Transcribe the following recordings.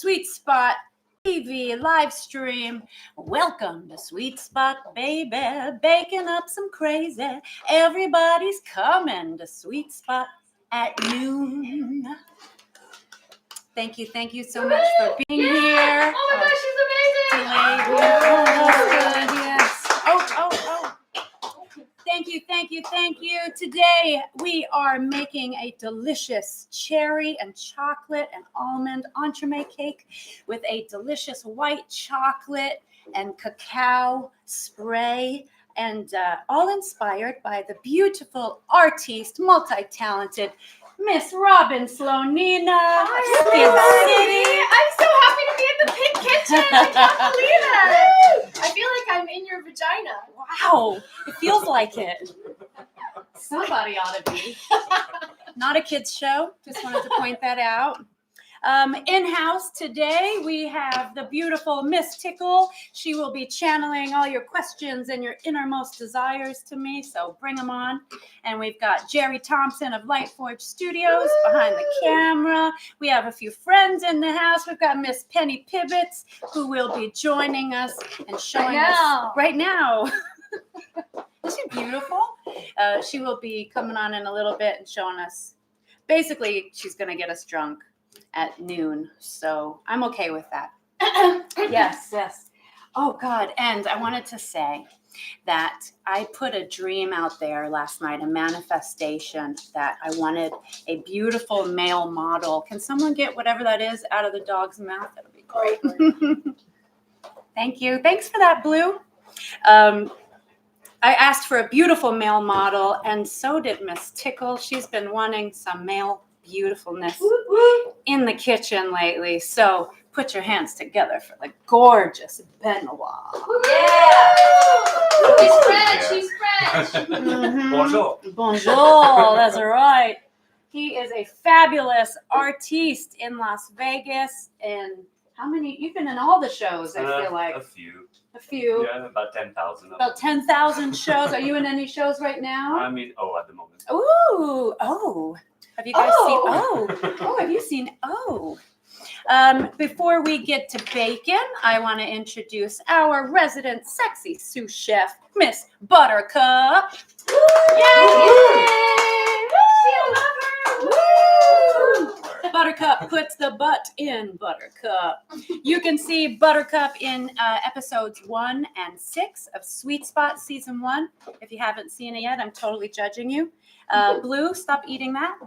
Sweet Spot TV live stream. Welcome to Sweet Spot, baby. Baking up some crazy. Everybody's coming to Sweet Spot at noon. Thank you so much for being here. Oh my gosh, she's amazing! Oh, that's good, yes. Oh. Thank you. Today we are making a delicious cherry and chocolate and almond entremet cake with a delicious white chocolate and cacao spray, and all inspired by the beautiful artiste, multi-talented Miss Robin Slonina. Hi, I'm so happy to be in the pink kitchen. I can't believe it. I feel like I'm in your vagina. Wow, it feels like it. Somebody ought to be. Not a kids show. Just wanted to point that out. In-house today, we have the beautiful MsTickle. She will be channeling all your questions and your innermost desires to me, so bring them on. And we've got Jerry Thompson of Lightforge Studios behind the camera. We have a few friends in the house. We've got Miss Penny Pibbets, who will be joining us and showing us right now. Isn't she beautiful? She will be coming on in a little bit and showing us. Basically, she's going to get us drunk at noon, so I'm okay with that. Yes. Oh God, and I wanted to say that I put a dream out there last night, a manifestation, that I wanted a beautiful male model. Can someone get whatever that is out of the dog's mouth? That'll be great. Thank you. Thanks for that, Blue. I asked for a beautiful male model, and so did MsTickle. She's been wanting some male beautifulness in the kitchen lately. So put your hands together for the gorgeous Benoit. Yeah. She's French. Mm-hmm. Bonjour, that's right. He is a fabulous artiste in Las Vegas. And how many? You've been in all the shows, I feel like. A few. Yeah, about 10,000. About 10,000 shows. Are you in any shows right now? I mean, at the moment. Ooh, oh. Have you guys seen? Have you seen? Before we get to bacon, I want to introduce our resident sexy sous chef, Miss Buttercup. Yay! Buttercup puts the butt in Buttercup. You can see Buttercup in episodes 1 and 6 of Sweet Spot Season 1. If you haven't seen it yet, I'm totally judging you. Blue, stop eating that.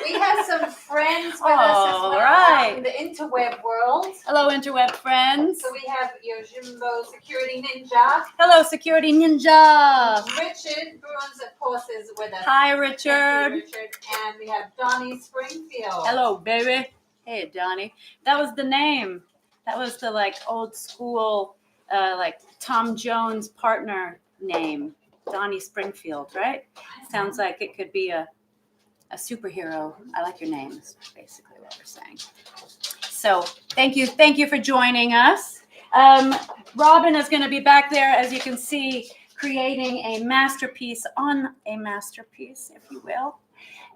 We have some friends with us as well in the interweb world. Hello, interweb friends. So we have your Jimbo Security Ninja. Hello, Security Ninja. Richard Bruins, of course, is with us. Hi, Richard. Richard. And we have Donnie Springfield. Hello, baby. Hey, Donnie. That was the name. That was the old school, Tom Jones partner name. Donnie Springfield, right? Sounds like it could be a superhero. I like your name, is basically what we're saying. So thank you for joining us. Robin is going to be back there, as you can see, creating a masterpiece on a masterpiece, if you will.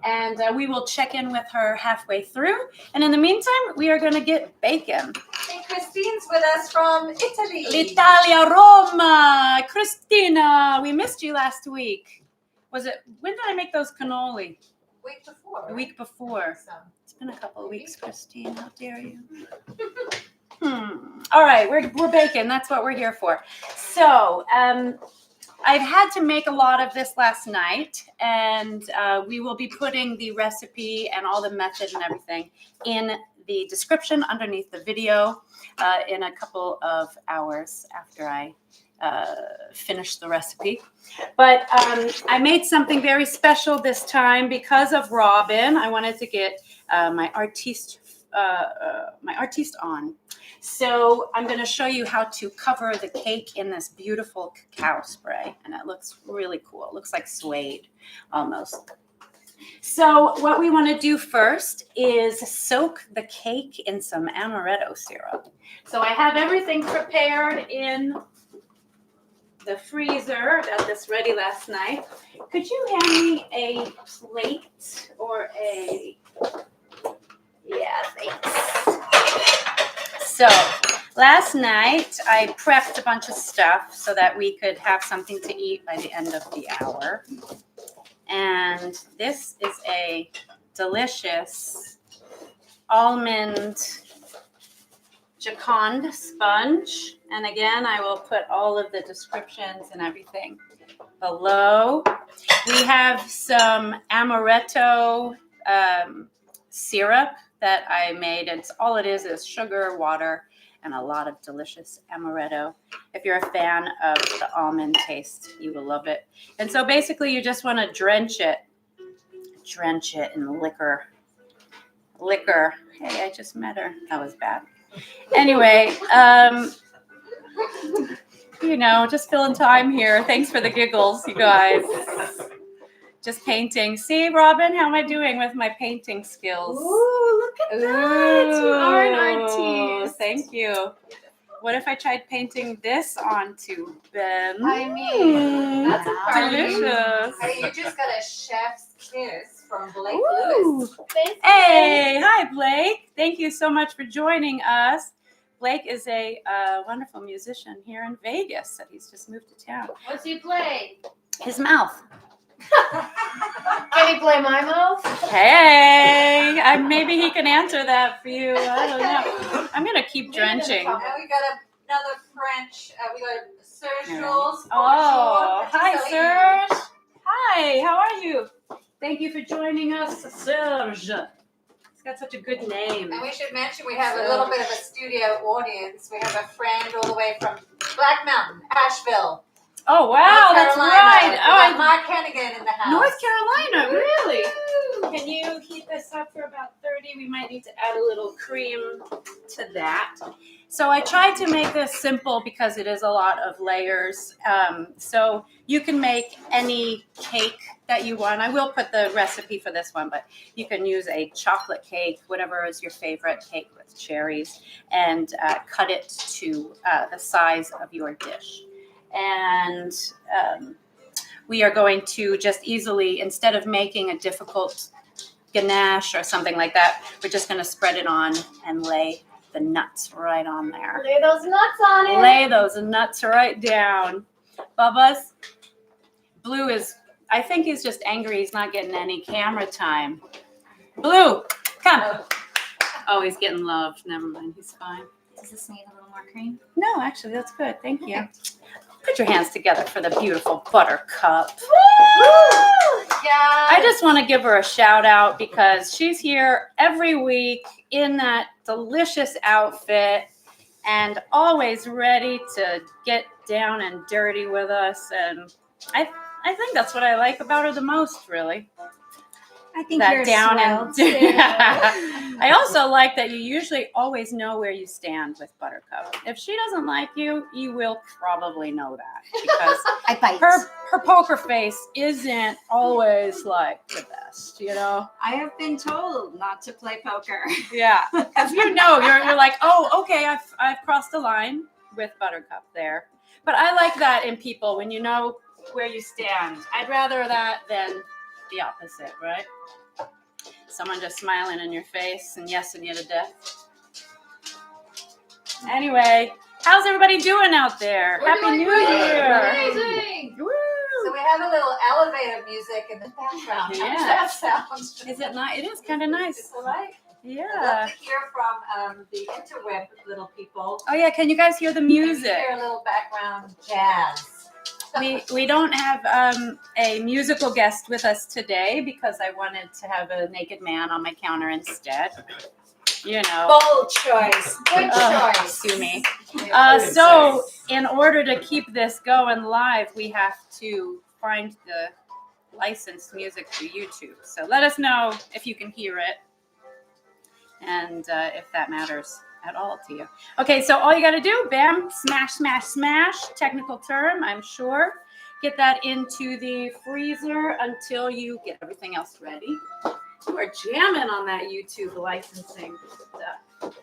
And we will check in with her halfway through. And in the meantime, we are going to get bacon. And Christine's with us from Italy. L'Italia, Roma. Christina, we missed you last week. When did I make those cannoli? Week before. The week before. So. It's been a couple of weeks, Christine. How dare you? All right, we're baking. That's what we're here for. So I've had to make a lot of this last night, and we will be putting the recipe and all the method and everything in the description underneath the video in a couple of hours after I finish the recipe. But I made something very special this time because of Robin. I wanted to get my artiste on. So I'm going to show you how to cover the cake in this beautiful cacao spray, and it looks really cool. It looks like suede almost. So what we want to do first is soak the cake in some amaretto syrup. So I have everything prepared in the freezer. Got this ready last night. Could you hand me a plate or a... Yeah, thanks. So last night I prepped a bunch of stuff so that we could have something to eat by the end of the hour. And this is a delicious almond Gicond sponge. And again, I will put all of the descriptions and everything below. We have some amaretto syrup that I made. It's all it is sugar, water, and a lot of delicious amaretto. If you're a fan of the almond taste, you will love it. And so basically you just want to drench it in liquor. Hey, I just met her. That was bad. Anyway, just filling time here. Thanks for the giggles, you guys. Just painting. See, Robin, how am I doing with my painting skills? Ooh, look at that. You are an artist. Thank you. What if I tried painting this onto Ben? I mean, that's a party. Delicious. Hey, you just got a chef's kiss from Blake Ooh. Lewis. Hey, hi, Blake. Thank you so much for joining us. Blake is a wonderful musician here in Vegas that he's just moved to town. What's he play? His mouth. Can he play my mouth? Hey, maybe he can answer that for you. I don't know. I'm going to keep drenching. And we got another French. We got Serge Yeah. Jules. Oh, Bonjour. hi, Serge. Hi, how are you? Thank you for joining us, Serge. He's got such a good name. And we should mention we have a little bit of a studio audience. We have a friend all the way from Black Mountain, Asheville. Oh, wow, North that's Carolina. right. We Oh, got Mark Hennigan in the house. North Carolina, really? Can you heat this up for about 30? We might need to add a little cream to that. So I tried to make this simple because it is a lot of layers. So you can make any cake that you want. I will put the recipe for this one, but you can use a chocolate cake, whatever is your favorite cake with cherries, and cut it to the size of your dish. And we are going to just easily, instead of making a difficult ganache or something like that, we're just going to spread it on and lay the nuts right on there. Lay those nuts on it. Lay those nuts right down. Bubba's Blue is, I think he's just angry he's not getting any camera time. Blue, come. Oh, he's getting love. Never mind, he's fine. Does this need a little more cream? No, actually, that's good. Thank you. Put your hands together for the beautiful Buttercup. Yeah. I just want to give her a shout out because she's here every week in that delicious outfit and always ready to get down and dirty with us. And I think that's what I like about her the most, really. I think That you're down swell, and too. I also like that you usually always know where you stand with Buttercup. If she doesn't like you, you will probably know that because I bite. her poker face isn't always like the best, you know? I have been told not to play poker. Yeah, because you're like, oh, okay, I've crossed the line with Buttercup there. But I like that in people when you know where you stand. I'd rather that than the opposite, right? Someone just smiling in your face and yesing you to death. Anyway, how's everybody doing out there? We're Happy doing New great. Year! Amazing. Woo! So we have a little elevator music in the background. Yeah. How does that sound? Is it nice? It is kind of nice. It's all right. I'd Yeah. love to hear from the interweb little people. Oh yeah, can you guys hear the Maybe music? hear a little background jazz. We don't have a musical guest with us today because I wanted to have a naked man on my counter instead. You know. Bold choice. Good choice. Sue me. So in order to keep this going live, we have to find the licensed music through YouTube. So let us know if you can hear it and if that matters at all to you. Okay, so all you got to do, bam, smash, smash, smash, technical term, I'm sure. Get that into the freezer until you get everything else ready. You are jamming on that YouTube licensing stuff.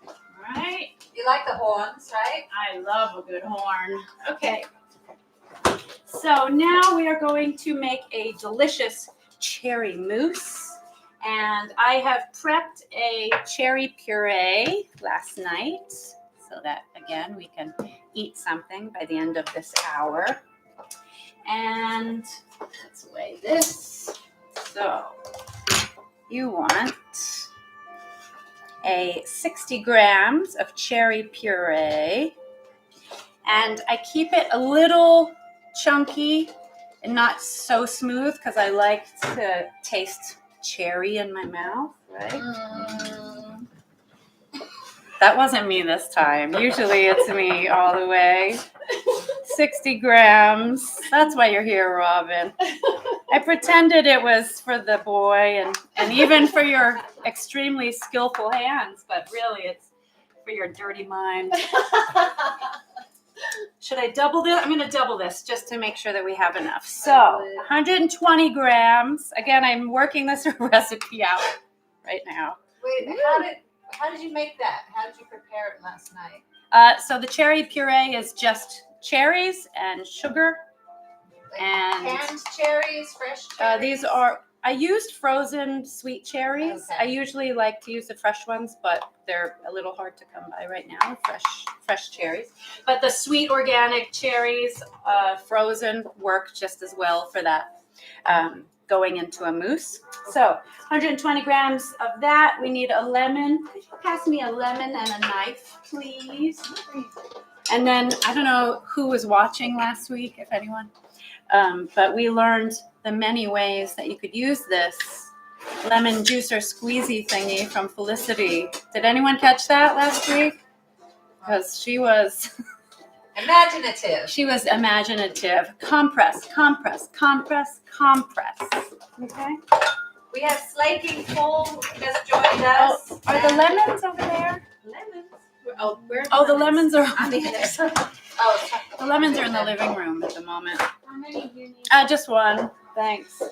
All right. You like the horns, right? I love a good horn. Okay. So now we are going to make a delicious cherry mousse. And I have prepped a cherry puree last night so that, again, we can eat something by the end of this hour. And let's weigh this. So you want 60 grams of cherry puree. And I keep it a little chunky and not so smooth because I like to taste cherry in my mouth, right? That wasn't me this time. Usually it's me all the way. 60 grams. That's why you're here, Robin. I pretended it was for the boy and even for your extremely skillful hands, but really it's for your dirty mind. Should I double this? I'm going to double this just to make sure that we have enough. So 120 grams. Again, I'm working this recipe out right now. Wait, how did you make that? How did you prepare it last night? So the cherry puree is just cherries and sugar. And canned cherries, fresh cherries? I used frozen sweet cherries. Okay. I usually like to use the fresh ones, but they're a little hard to come by right now, fresh cherries. But the sweet organic cherries, frozen, work just as well for that, going into a mousse. So 120 grams of that. We need a lemon. Could you pass me a lemon and a knife, please? And then, I don't know who was watching last week, if anyone. But we learned the many ways that you could use this lemon juicer squeezy thingy from Felicity. Did anyone catch that last week? Because she was imaginative. She was imaginative. Compress, compress, compress, compress. Okay. We have Slaking Full just joined us. Oh, are the lemons over there? Lemons? Oh, the lemons are on the other side. Oh, The lemons are in the living room at the moment. How many do you need? Just one. Thanks.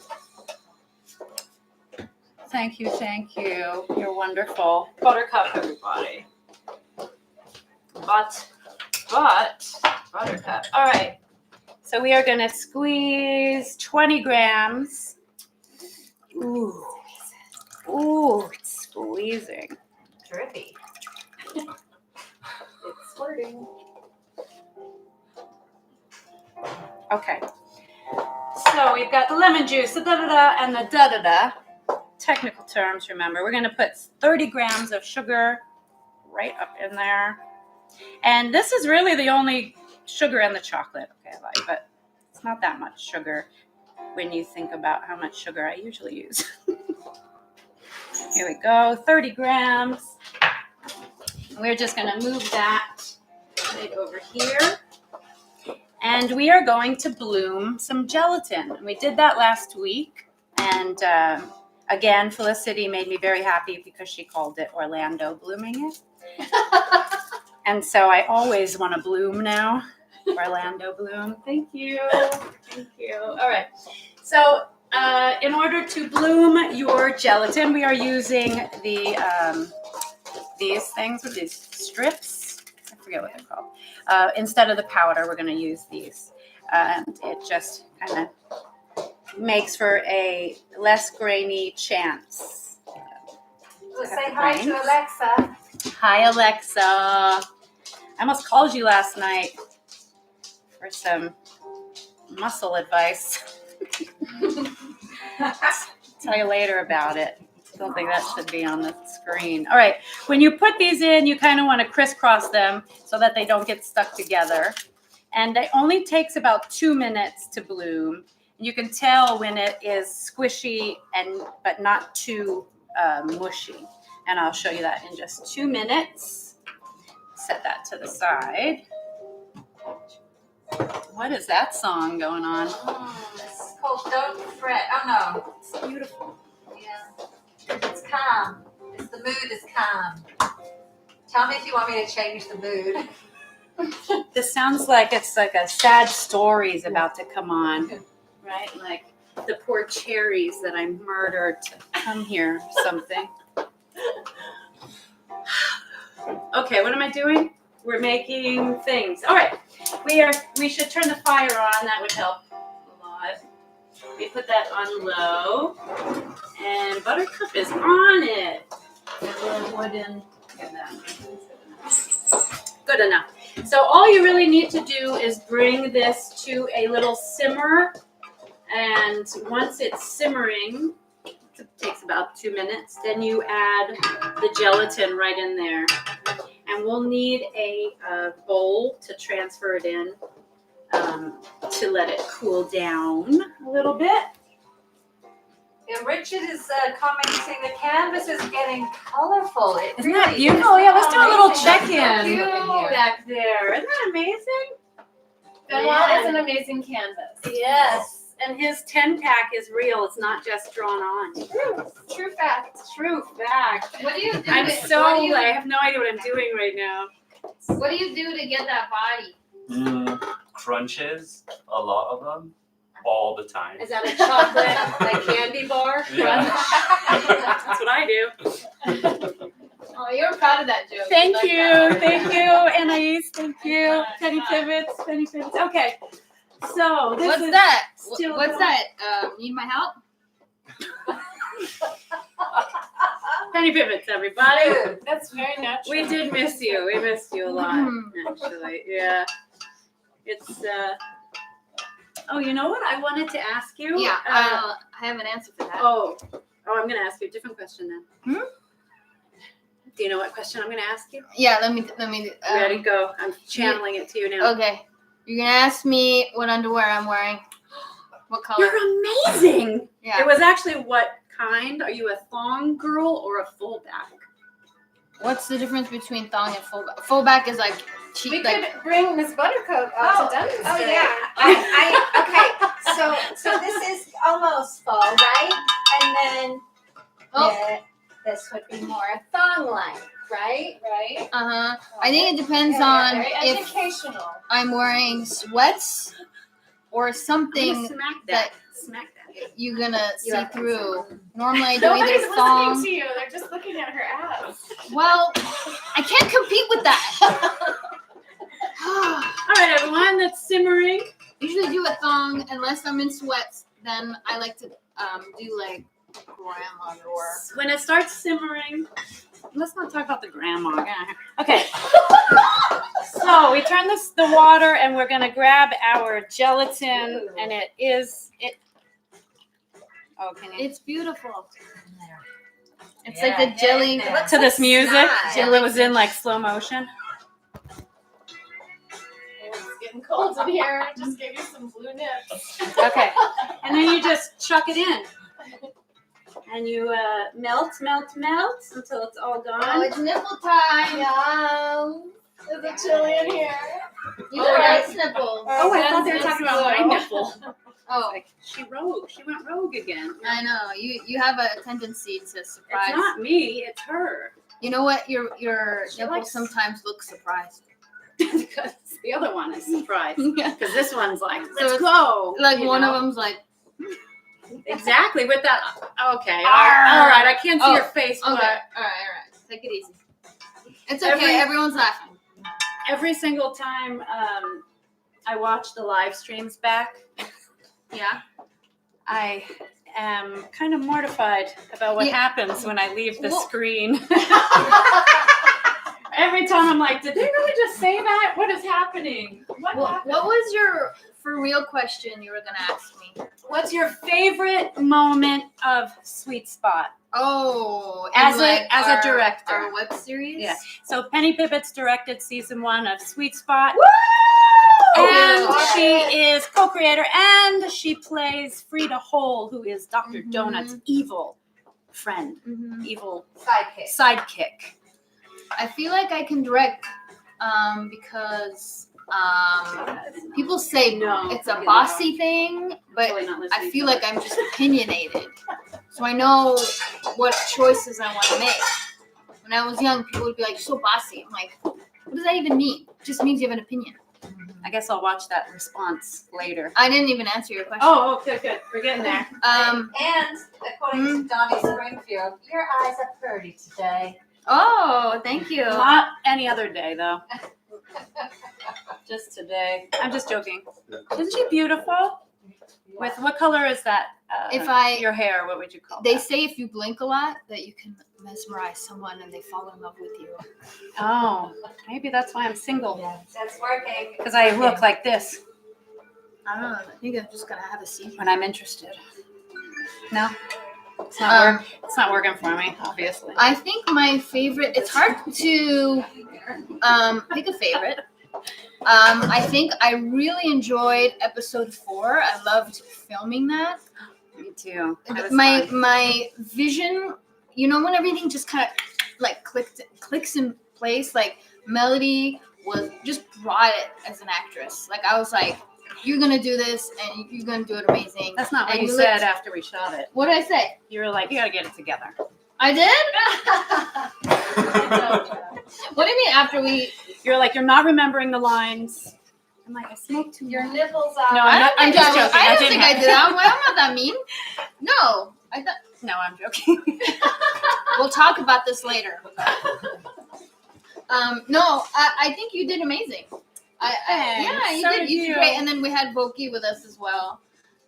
Thank you, thank you. You're wonderful. Buttercup, everybody. But, Buttercup. All right. So we are going to squeeze 20 grams. Ooh. Ooh, it's squeezing. drippy. It's squirting. Okay. So we've got the lemon juice, the da-da-da, and the da-da-da. Technical terms, remember. We're going to put 30 grams of sugar right up in there. And this is really the only sugar in the chocolate, okay, but it's not that much sugar when you think about how much sugar I usually use. Here we go, 30 grams. We're just going to move that right over here. And we are going to bloom some gelatin. And we did that last week. And again, Felicity made me very happy because she called it Orlando blooming it. And so I always want to bloom now. Orlando bloom. Thank you. Thank you. All right. So in order to bloom your gelatin, we are using these things with these strips. I forget what they're called. Instead of the powder, we're going to use these. And it just kind of makes for a less grainy chance. Well, say hi to Alexa. Hi, Alexa. I almost called you last night for some muscle advice. Tell you later about it. Don't think that should be on the screen. All right. When you put these in, you kind of want to crisscross them so that they don't get stuck together. And it only takes about 2 minutes to bloom. You can tell when it is squishy but not too mushy. And I'll show you that in just 2 minutes. Set that to the side. What is that song going on? It's called Don't Fret. Oh, no. It's beautiful. Yeah. It's calm. The mood is calm. Tell me if you want me to change the mood. This sounds like it's like a sad story is about to come on, right? Like the poor cherries that I murdered to come here or something. Okay, what am I doing? We're making things. All right, we should turn the fire on. That would help a lot. We put that on low, And Buttercup is on it. Good enough. So all you really need to do is bring this to a little simmer. And once it's simmering, it takes about 2 minutes, then you add the gelatin right in there. And we'll need a bowl to transfer it in to let it cool down a little bit. Yeah, Richard is commenting the canvas is getting colorful. Isn't that beautiful? Yeah, let's do a little check-in Cute. back there. Isn't that amazing? Benoit is an amazing canvas. Yes. And his 10-pack is real. It's not just drawn on. True fact. True fact. What do you do? I to, have no idea what I'm doing right now. what do you do to get that body? Crunches, a lot of them, all the time. Is that a chocolate, like candy bar? Yeah. That's what I do. Oh, you're proud of that joke. Thank Like you. that. Thank you, Anais. Thank you. Penny Pibbets. Penny Pibbets. Okay. So this What's is that? still What's going. that? Need my help? Penny Pibbets, everybody. That's very natural. We did miss you. We missed you a lot, actually. Yeah. It's oh, you know what I wanted to ask you? Yeah, I have an answer for that. Oh, I'm gonna ask you a different question then. Do you know what question I'm gonna ask you? Yeah, let me. Ready, go. I'm channeling it to you now. Okay, you're gonna ask me what underwear I'm wearing. What color? You're amazing. Yeah. It was actually what kind? Are you a thong girl or a fullback? What's the difference between thong and fullback? Fullback is like cheap. We like, could bring Miss Buttercup out to demonstrate. Oh yeah. Okay. So this is almost full, right? And then this would be more thong-like, right? Right? I think it depends on Very if educational. I'm wearing sweats or I'm something gonna smack that. Smack that. you're gonna You see have through. Normally I do Nobody's either thong. listening to you. They're just looking at her ass. Well, I can't compete with that. All right, everyone, that's simmering. Usually do a thong unless I'm in sweats. Then I like to do like grandma underwear. When it starts simmering, let's not talk about the grandma. Okay. So we turn the water, and we're gonna grab our gelatin, and it. Oh, can you? It's beautiful. It's Yeah, like the get jelly. in there. To this music, nice. Jill was in like slow motion. It's getting cold in here. Just gave you some blue nips. Okay, and then you just chuck it in, and you melt until it's all Oh, gone. it's nipple time. Yum. Is it chilly in here? You got nice nipples. Oh, I thought they were Jen's talking about my blue. nipple. Oh, Like she went rogue again. I know. You have a tendency to surprise. It's not me, it's her. You know what? Your She nipples likes- sometimes look surprised. Because the other one is surprised. Yeah. Because this one's like, So let's it's go. Like you one know? of them's like, Exactly, with that. Okay. Arr. All right. I can't see Oh, your face, okay, all but right. Take it easy. It's okay. Every- Everyone's laughing. every single time I watch the live streams back, Yeah. I am kind of mortified about what Yeah. happens when I leave the Well- screen. Every time I'm like, did they really just say that? What is happening? What happened? What was your for real question you were gonna ask me? What's your favorite moment of Sweet Spot? Oh, As in, a- like, as a our- director. our web series. Yeah. So Penny Pibbets directed season 1 of Sweet Spot. Woo! And Yeah. she is co-creator, and she plays Frida Hole, who is Dr. Mhm. Donut's evil friend, Mhm. evil Sidekick. sidekick. I feel like I can direct because people say No, it's a you bossy thing, but Totally not I listening feel to like I'm just opinionated. So I know what choices I want to make. When I was young, people would be like, "You're so bossy." I'm like, what does that even mean? It just means you have an opinion. I guess I'll watch that response later. I didn't even answer your question. Oh, okay, good. We're getting there. And according to Donnie Springfield, your eyes are pretty today. Oh, thank you. Not any other day, though. Just today. I'm just joking. Isn't she beautiful? With what color is that your hair, what would you call They that? say if you blink a lot that you can mesmerize someone and they fall in love with you. Oh, maybe that's why I'm single. That's working. Because I look like this I don't know. I think I'm just gonna have a seat. when I'm interested. No, it's not it's not working for me, obviously. I think my favorite. It's hard to pick a favorite. I think I really enjoyed episode 4. I loved filming that. Me too. That was My fun. my vision, when everything just kind of like clicks in place. Like Melody was just brought it as an actress. Like I was like, you're gonna do this and you're gonna do it amazing. That's not what And you looked- said after we shot it. What did I say? You were like, you gotta get it together. I did. What do you mean after we? You're like, you're not remembering the lines. I'm like, I smoked too Your much. nipples are. No, I'm just joking. I don't didn't think I have- did. I'm not that mean. No, I thought. No, I'm joking. We'll talk about this later. No, I think you did amazing. Yeah, you So did. You did did great. And then we had Voki with us as well,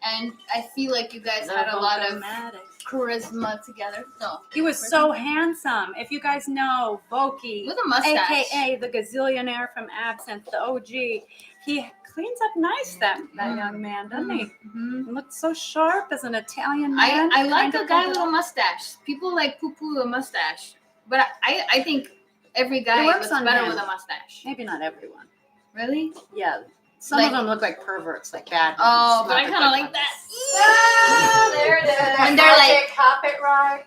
and I feel like you guys had a lot of charisma together. So He was so handsome. If you guys know Voki, with a mustache. AKA the gazillionaire from Absinthe, the OG, he cleans up nice, that young man, doesn't he? Mm-hmm. He looks so sharp as an Italian man. I like Kind a of guy like with a mustache. People like poo-poo a mustache, but I think every guy It works looks on better him. with a mustache. Maybe not everyone. Really? Yeah. Some Like- of them look like perverts, like bad. Oh, ones, but I not kind of good like that. Ah, there it is. When they're like- Magic carpet ride.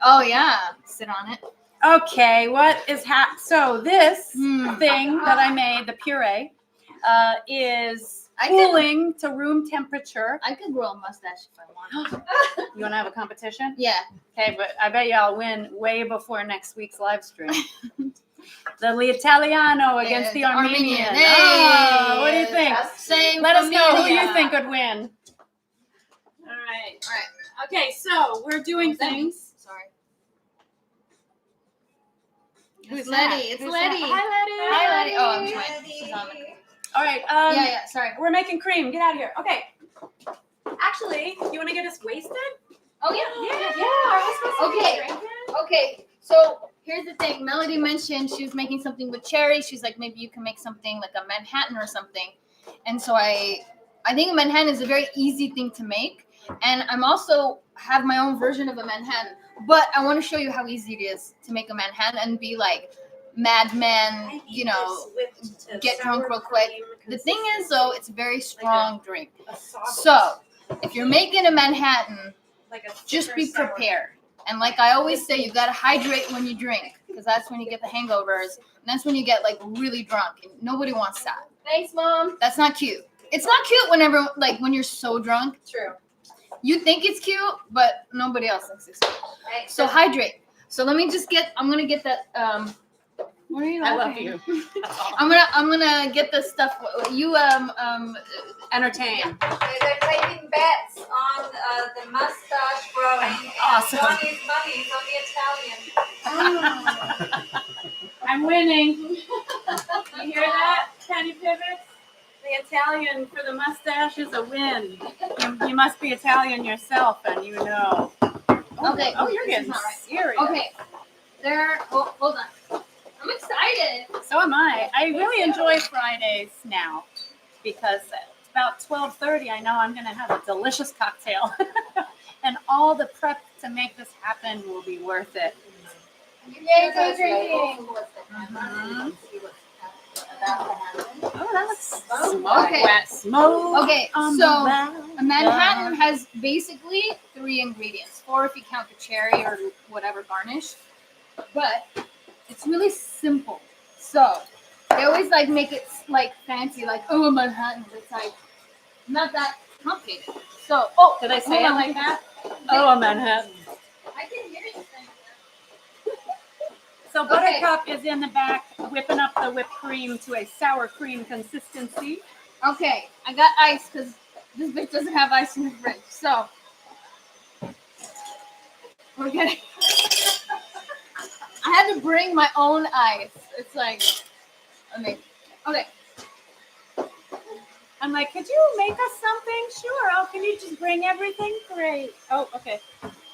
Oh yeah, sit on it. ones. Okay, what is so this Hmm. thing that I made, the puree, is I could- cooling to room temperature. I could grow a mustache if I wanted. You want to have a competition? Yeah. Okay, but I bet you I'll win way before next week's live stream. The L'Italiano against the Armenian. Hey. Oh, what do you think? Same. Let us know who familia. you think would win. All right. All right. Okay, so we're doing What's that mean? things. Sorry. Who's It's Letty. that? It's Who's Letty. that? Hi, Letty. Hi, Letty. Oh, I'm sorry. She's on the- All right. yeah. Sorry. We're making cream. Get out of here. Okay. Actually, you want to get us wasted? Oh yeah. Are we supposed to be Okay. drinking? Okay. So here's the thing. Melody mentioned she was making something with cherry. She's like, maybe you can make something like a Manhattan or something. And so I think a Manhattan is a very easy thing to make. And I'm also have my own version of a Manhattan. But I want to show you how easy it is to make a Manhattan and be like madman, get drunk real quick. The thing is though, it's a very strong drink. So if you're making a Manhattan, just be prepared. And like I always say, you gotta hydrate when you drink, because that's when you get the hangovers, and that's when you get like really drunk, and nobody wants that. Thanks, Mom. That's not cute. It's not cute whenever when you're so drunk. True. You think it's cute, but nobody else thinks it's cute. So hydrate. So let me just I'm gonna get that. What are you? I love laughing? you. That's all. I'm gonna get the stuff. You Entertain. They're taking bets on the mustache growing Awesome. and Johnny's money's on the Italian. I'm winning. You hear that, Penny Pibbets? The Italian for the mustache is a win. You must be Italian yourself, and you know. Okay. Oh, you're This is getting not right. serious. Okay. Hold on. I'm excited. So am I. I really enjoy Fridays now because at about 12:30, I know I'm going to have a delicious cocktail, and all the prep to make this happen will be worth it. Yay, go drinking. Mhm. Oh, that looks Okay. wet. Smoke. Okay, on so the balcony. a Manhattan has basically 3 ingredients, 4 if you count the cherry or whatever garnish. But it's really simple. So they always like make it like fancy, like a Manhattan. It's like not that complicated. So Did I say it hold on. like that? Oh, a Manhattan. I can hear you saying So Okay. Buttercup is in the back whipping up the whipped cream to a sour cream consistency. that. Okay, I got ice because this bitch doesn't have ice in the fridge. So we're getting. I had to bring my own ice. It's like amazing. Okay. I'm like, could you make us something? Sure. Oh, can you just bring everything? Great. Oh, okay.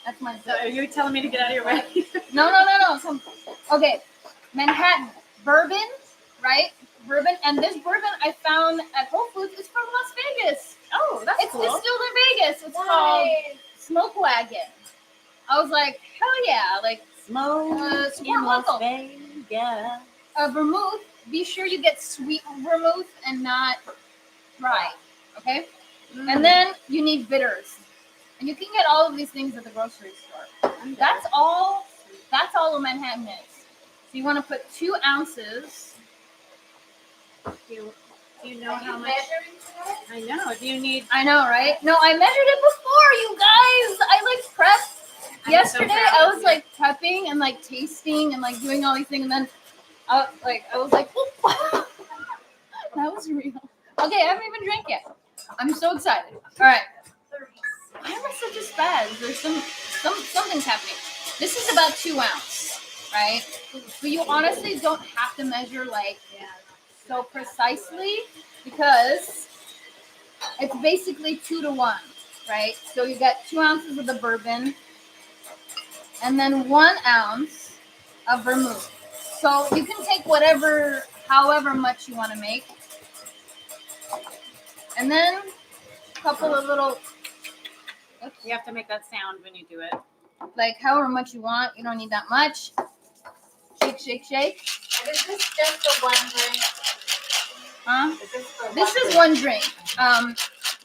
That's my So are you telling me to get out of your way? No. Okay, Manhattan bourbon, right? Bourbon, and this bourbon I found at Whole Foods is from Las Vegas. Oh, that's It's cool. distilled in Vegas. It's called Smoke Wagon. I was like, hell yeah, like Smoke support in Las local. Vegas. Vermouth. Be sure you get sweet vermouth and not dry. Okay, and then you need bitters, and you can get all of these things at the grocery store. That's all. That's all a Manhattan is. So you want to put 2 ounces. Do you know how much? Measuring today? I know. Do you need? I know, right? No, I measured it before, you guys. I like prepped. I'm Yesterday, so proud I of was you. like prepping and like tasting and like doing all these things, and then I was like, "Oop." That was real. Okay, I haven't even drank yet. I'm so excited. All right. Why am I such a spaz? There's something's happening. This is about 2 ounces, right? But you honestly don't have to measure like so precisely because it's basically 2 to 1, right? So you got 2 ounces of the bourbon and then 1 ounce of vermouth. So you can take however much you want to make. And then a couple of little, You have to make that sound when you do it. like however much you want. You don't need that much. Shake, shake, shake. And is this just for one drink? Huh? Is this for This is drink? one drink.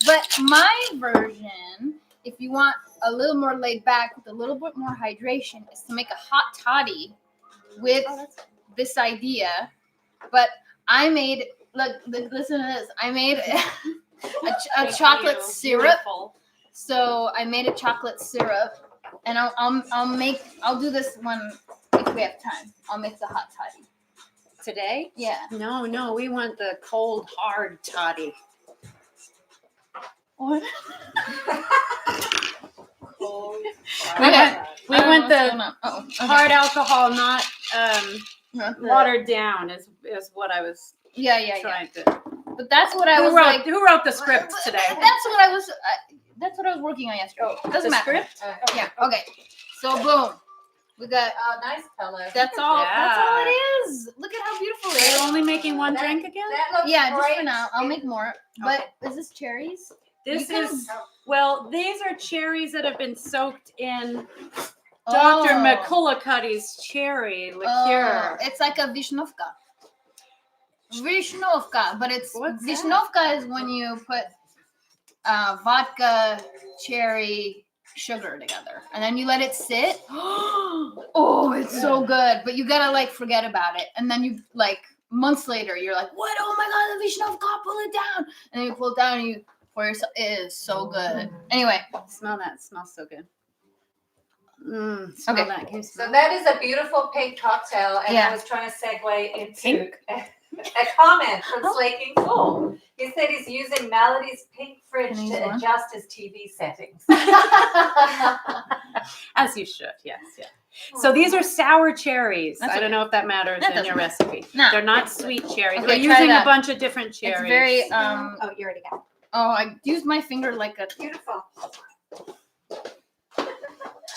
But my version, if you want a little more laid back with a little bit more hydration, is to make a hot toddy with this idea. But I made, look, listen to this. I made a chocolate syrup. Beautiful. So I made a chocolate syrup, and I'll do this one if we have time. I'll make the hot toddy. Today? Yeah. No, we want the cold, hard toddy. What? We want the Okay. hard alcohol, not The- watered down. Is what I was Yeah. trying to. But that's what I was like. Who wrote the script today? That's what I was. That's what I was working on yesterday. Doesn't The matter. script? Yeah. Okay. So boom, we got. Oh, nice color. That's all. That's all Yeah. it is. Look at how beautiful it You're is. only making one That- drink again? That looks Yeah, just great. for now. I'll make more. But is this cherries? This You can- is well. These are cherries that have been soaked in Oh. Dr. McCullicuddy's cherry liqueur. It's like a Vishnovka. Vishnovka, but it's What's that? Vishnovka is when you put vodka, cherry, sugar together, and then you let it sit. Oh, it's so good. But you gotta like forget about it, and then you like months later, you're like, "What? Oh my god, the Vishnovka! Pull it down!" And then you pull it down, and you pour yourself. It is so good. Anyway, Smell that. It smells so good. Smell Okay. that. Can you smell So that is a beautiful pink cocktail, and Yeah. I was trying to segue into Pink? a comment from Slaking Full. He said he's using Melody's pink fridge Can I use to one? adjust his TV settings. As you should, yes. So these are sour cherries. That's I don't okay. know if that matters That in your doesn't recipe. No. They're not sweet cherries. Okay, We're try using that. a bunch of different cherries. it's very Oh, you already got it. Oh, I used my finger like a. Beautiful.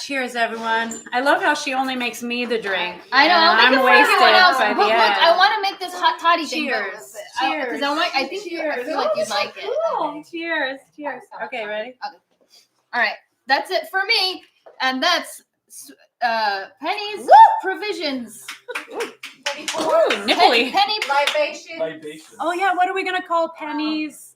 Cheers, everyone. I love how she only makes me the drink. I know. I'll and make it I'm for wasted everyone else. by Look, the look, end. I want to make this hot toddy thing. Cheers. Because I think I feel like you'd like it. Cool. Cheers. Okay, ready? All right, that's it for me, and that's Penny's provisions. Penny Ooh, pours, nipply. Penny. libation. Libation. Oh yeah, what are we gonna call Penny's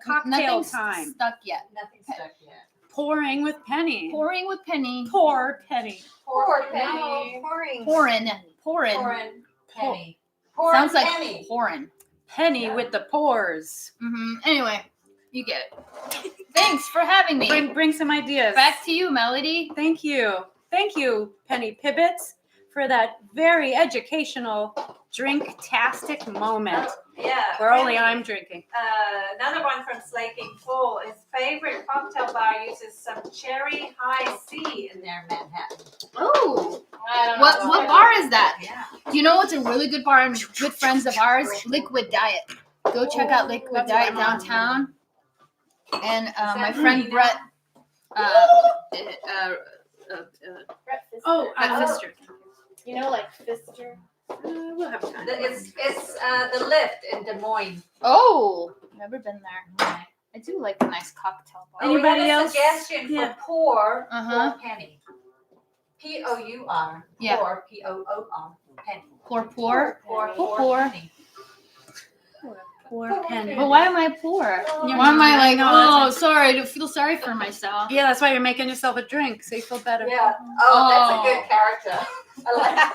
cocktail Nothing's time? stuck yet. Nothing stuck yet. Pouring with Penny. Pouring with Penny. Pour Penny. Pour Penny. No, pouring. Pouring. Pouring. Penny. Sounds like Penny. pouring. Penny with the pores. Anyway, you get it. Thanks for having me. Bring some ideas. Back to you, Melody. Thank you, Penny Pibbets, for that very educational drink-tastic moment. Yeah. Where only Penny. I'm drinking. Another one from Slaking Full. His favorite cocktail bar uses some cherry high C in their Manhattan. Oh, I don't what know. bar is that? Yeah. Do you know what's a really good bar and good friends of ours? Liquid Diet. go check out Liquid That's Diet what I'm on. downtown. And my that friend Slonina? Brett. Breakfast. Oh, Fister. You know, like Fister. We'll have time. It's the lift in Des Moines. Oh, never been there. I do like a nice cocktail bar. Anybody we have a else? suggestion Yeah. for pour Uh-huh. for Penny. Pour. Yeah. Pour, Poor. Penny. Pour. Pour Pour. for Penny. Poor Penny. But why am I poor? You're Why am I not. like, No, oh, sorry, I don't feel sorry for myself. Yeah, that's why you're making yourself a drink so you feel better. Yeah. Oh, that's a good character. I like that.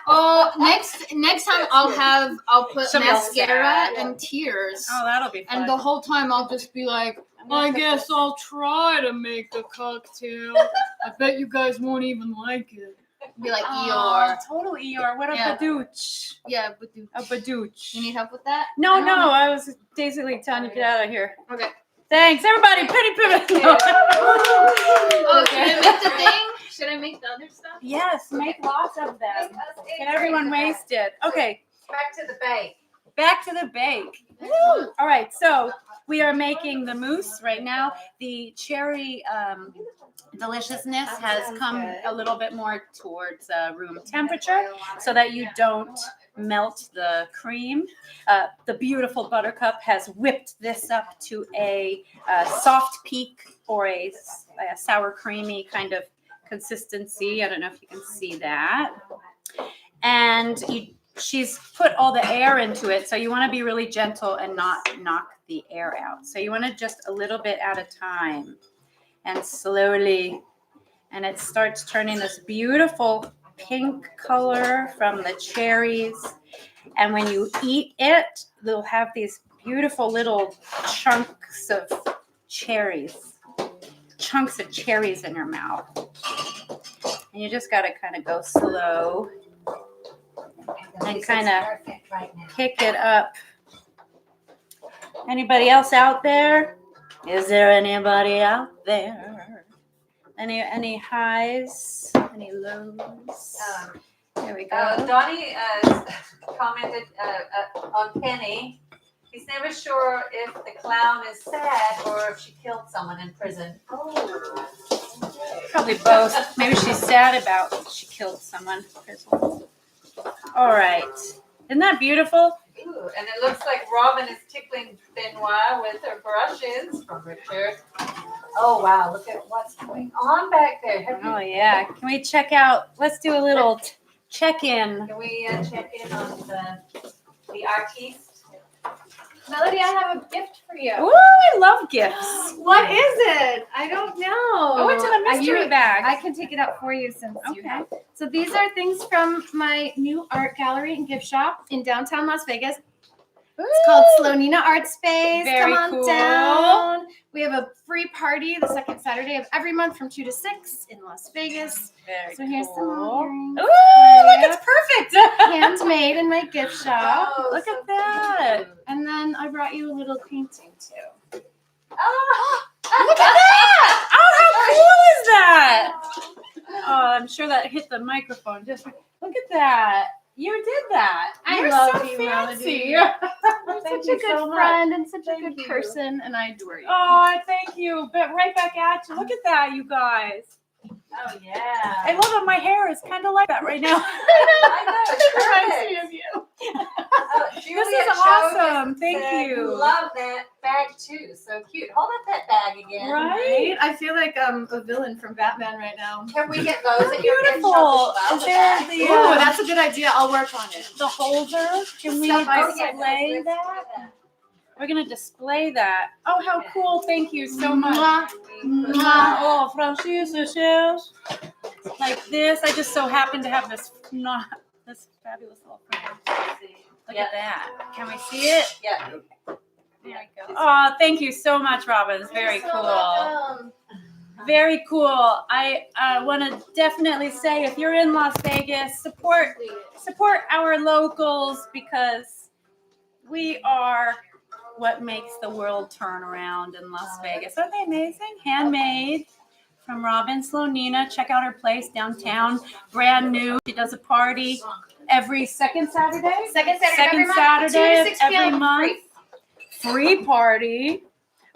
Oh, next time I'll put She'll be all mascara sad. and tears. Oh, that'll be fun. And the whole time I'll just be like, I guess I'll try to make a cocktail. I bet you guys won't even like it. Be like Oh, Eeyore. total Eeyore. What a Yeah. badooch. Yeah, but A badooch. you need help with that? No, I was basically telling you to get out of here. Okay. Thanks, everybody. Penny Pibbets. Oh, should I make the thing? Should I make the other stuff? Yes, make lots of them. Get everyone wasted. Okay, Back to the bake. back to the bake. All right, so we are making the mousse right now. The cherry deliciousness has come a little bit more towards room temperature so that you don't melt the cream. The beautiful Buttercup has whipped this up to a soft peak or a sour creamy kind of consistency. I don't know if you can see that. And she's put all the air into it, so you want to be really gentle and not knock the air out. So you want to just a little bit at a time and slowly, and it starts turning this beautiful pink color from the cherries. And when you eat it, they'll have these beautiful little chunks of cherries in your mouth. And you just got to kind of go slow and kind of pick it up. Anybody else out there? Is there anybody out there? Any highs? Any lows? There we go. Donnie commented on Penny. He's never sure if the clown is sad or if she killed someone in prison. Probably both. Maybe she's sad about she killed someone. All right. Isn't that beautiful? Ooh, and it looks like Robin is tickling Benoit with her brushes from Richard. Oh, wow. Look at what's going on back there. Oh, yeah. Can we check out? Let's do a little check-in. Can we check in on the artiste? Melody, I have a gift for you. Ooh, I love gifts. What is it? I don't know. Oh, it's in a mystery bag. I can take it out for you since you Okay. have. So these are things from my new art gallery and gift shop in downtown Las Vegas. It's called Slonina Art Space. Very Come on cool. down. We have a free party the second Saturday of every month from 2 to 6 in Las Vegas. Very So here's some cool. earrings. Ooh, for look, you. it's perfect. Handmade in my gift shop. Oh, Look so at that. cute. And then I brought you a little painting too. Oh, Look at that. Oh, how cool is that? Oh, I'm sure that hit the microphone. Just look at that. You did that. I You're love so you, fancy. Melody. You're Such a good friend and such a good person, and I adore you. Oh, thank you. But right back at you. Look at that, you guys. oh yeah. I love that my hair is kind of like that right now. I know, it's Reminds me perfect. of you. This Juliet is showed awesome. us Thank that you. Love that bag too. So cute. Hold up that bag again. Right? I feel like I'm a villain from Batman right now. Can we get those at your gift Beautiful. shop as well? Is there bags? the, Ooh, that's a good idea. I'll work on it. The holder? Can we Stuff I display let's that? do that. We're going to display that. Oh, how cool. Thank you so much. Mwah. Mwah. Oh, Francis, like this. I just so happen to have this fabulous little frame. Look at that. Can we see it? Yeah. There we go. Oh, thank you so much, Robin. It's very cool. Very cool. I want to definitely say, if you're in Las Vegas, support our locals, because we are what makes the world turn around in Las Vegas. Aren't they amazing? Handmade from Robin Slonina. Check out her place downtown. Brand new. She does a party every second Saturday. Second Saturday Second every month, Saturday 2 to 6 every p.m. month. free. free party.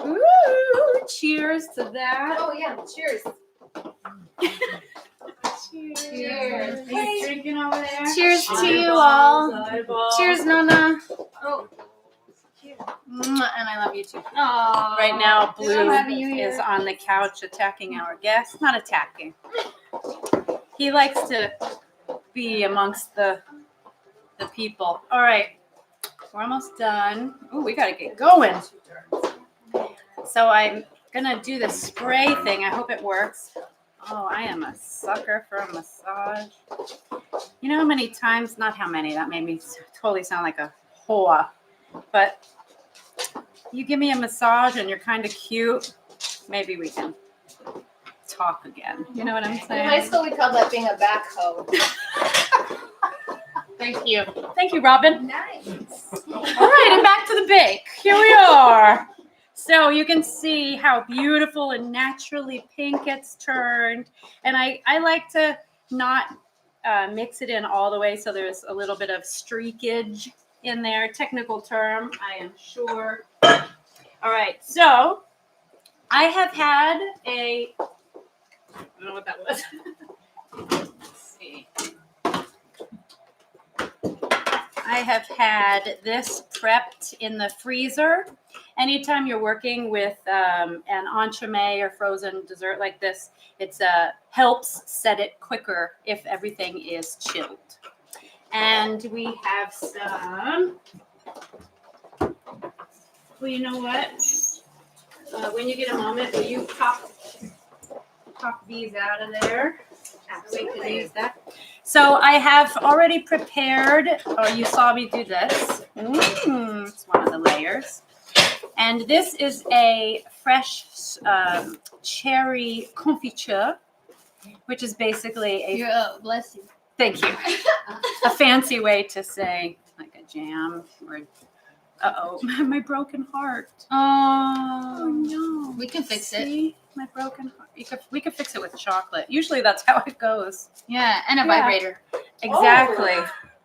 Ooh, cheers to that. Oh yeah, cheers. Cheers. Are Cheers. you drinking over there? Cheers to you all. Eyeballs. Cheers, Nona. Oh. Mwah, and I love you too. Aww. Right now, Blue having you is here. on the couch attacking our guests. Not attacking. He likes to be amongst the people. All right, we're almost done. Oh, we gotta get going. So I'm gonna do the spray thing. I hope it works. Oh, I am a sucker for a massage. You know how many times? Not how many. That made me totally sound like a whore. But you give me a massage and you're kind of cute, maybe we can talk again. You know what I'm In high saying? school, we called that being a backhoe. Thank you. Thank you, Robin. Nice. All right, and back to the bake. Here we are. So you can see how beautiful and naturally pink it's turned. And I like to not mix it in all the way so there's a little bit of streakage in there. Technical term, I am sure. All right, so I have had I don't know what that was. Let's see. I have had this prepped in the freezer. Anytime you're working with an entremet or frozen dessert like this, it helps set it quicker if everything is chilled. And we have some, well, you know what? When you get a moment, will you pop these out of there? So we can use that. So I have already prepared, or you saw me do this. It's one of the layers. And this is a fresh cherry confiture, which is basically Bless you. thank you, a fancy way to say like a jam or, my broken heart. Oh no. We can fix it. See? My broken heart. We could fix it with chocolate. Usually that's how it goes. Yeah, and a Yeah. vibrator. Exactly.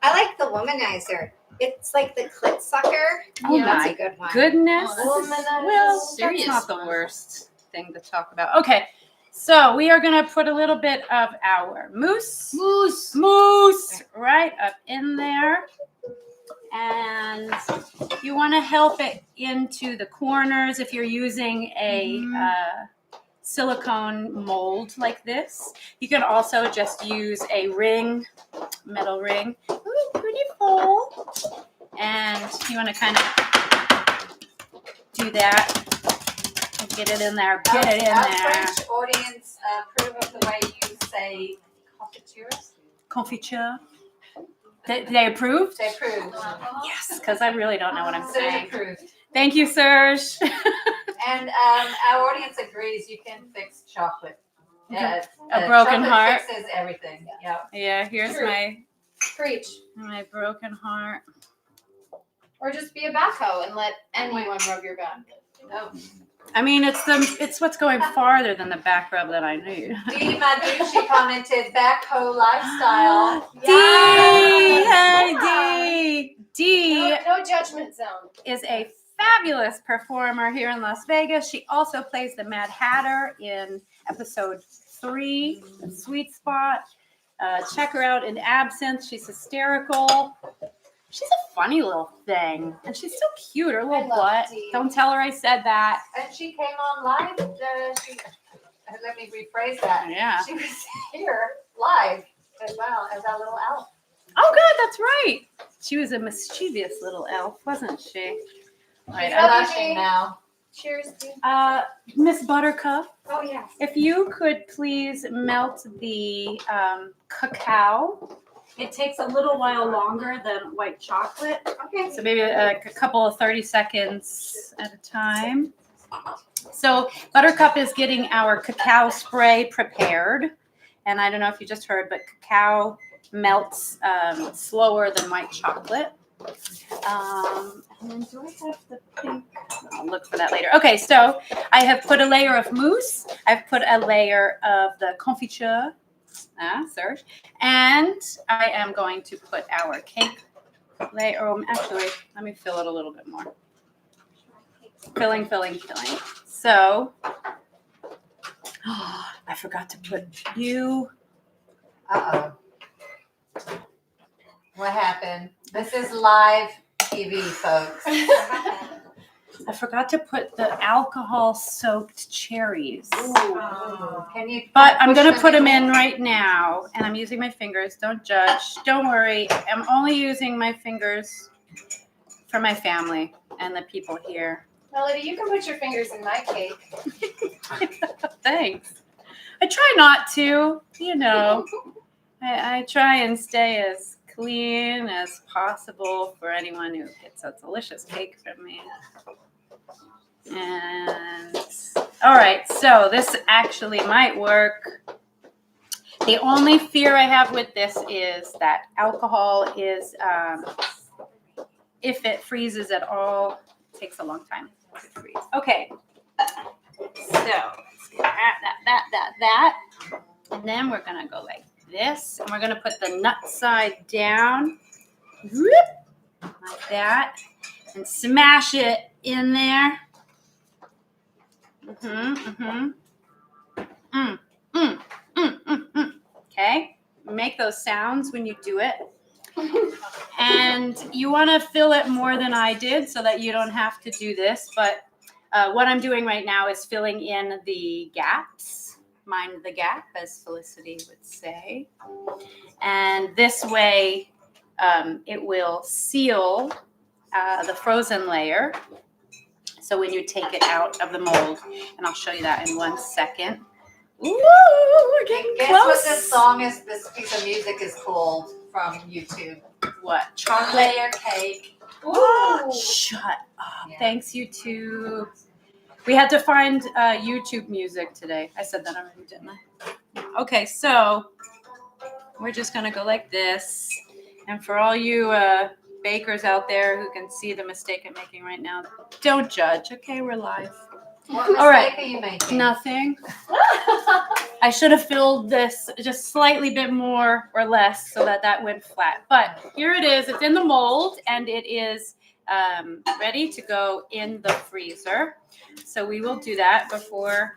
I like the womanizer. It's like the clit sucker. Oh Yeah, that's my a good one. Goodness. Oh, this is Well, serious that's not the one. worst thing to talk about. Okay, so we are going to put a little bit of our mousse right up in there. And you want to help it into the corners if you're using a silicone mold like this. You can also just use a ring, metal ring. Ooh, beautiful. And you want to kind of do that and get it in there. Get it in Our there. French audience approve of the way you say confitures. Confiture. They approved? They approve. Yes, because I really don't know what I'm Serge saying. approved. Thank you, Serge. And our audience agrees you can fix chocolate. A broken chocolate heart. fixes everything. Yeah. Yeah, here's True. Preach. my broken heart. Or just be a backhoe and let anyone rub your back. Oh. I mean, it's what's going farther than the back rub that I need. Dee Maducci commented backhoe lifestyle. Dee, hey Dee. No judgment zone. Is a fabulous performer here in Las Vegas. She also plays the Mad Hatter in episode 3, The Sweet Spot. Check her out in Absinthe. She's hysterical. She's a funny little thing. And she's so cute. Her little I love butt. Dee. Don't tell her I said that. And she came on live. Let me rephrase that. Yeah. She was here live as well as our little elf. Oh, God, that's right. She was a mischievous little elf, wasn't she? All right, She's blushing now. Cheers, Dee. Miss Buttercup, Oh yes. if you could please melt the cacao. It takes a little while longer than white chocolate, Okay. so maybe a couple of 30 seconds at a time. So Buttercup is getting our cacao spray prepared, and I don't know if you just heard, but cacao melts slower than white chocolate. And then do I have the pink? I'll look for that later. Okay, so I have put a layer of mousse. I've put a layer of the confiture, Serge, and I am going to put our cake layer. Actually, let me fill it a little bit more. filling, filling, filling. So, I forgot to put you. Uh-oh. What happened? This is live TV, folks. I forgot to put the alcohol-soaked cherries. Ooh. Can you? But I'm push going to put them in? in right now, and I'm using my fingers. Don't judge. Don't worry. I'm only using my fingers for my family and the people here. Melody, you can put your fingers in my cake. Thanks. I try not to, you know. I try and stay as clean as possible for anyone who gets a delicious cake from me. And all right, so this actually might work. The only fear I have with this is that alcohol is, if it freezes at all, it takes a long time to freeze. Okay, so let's get that. And then we're gonna go like this, and we're gonna put the nut side down, like that, and smash it in there. Okay, make those sounds when you do it. And you want to fill it more than I did so that you don't have to do this. But what I'm doing right now is filling in the gaps. Mind the gap, as Felicity would say. And this way, it will seal the frozen layer. So when you take it out of the mold, and I'll show you that in 1 second. Ooh, we're getting Guess close. what this song is? This piece of music is called from YouTube. What? Chocolate. Layer cake. Ooh. Shut up. Yeah. Thanks, YouTube. We had to find YouTube music today. I said that already, didn't I? Okay, so we're just going to go like this. And for all you bakers out there who can see the mistake I'm making right now, don't judge. Okay, we're live. What mistake All right. are you making? Nothing. I should have filled this just slightly bit more or less so that went flat. But here it is. It's in the mold, and it is ready to go in the freezer. So we will do that before.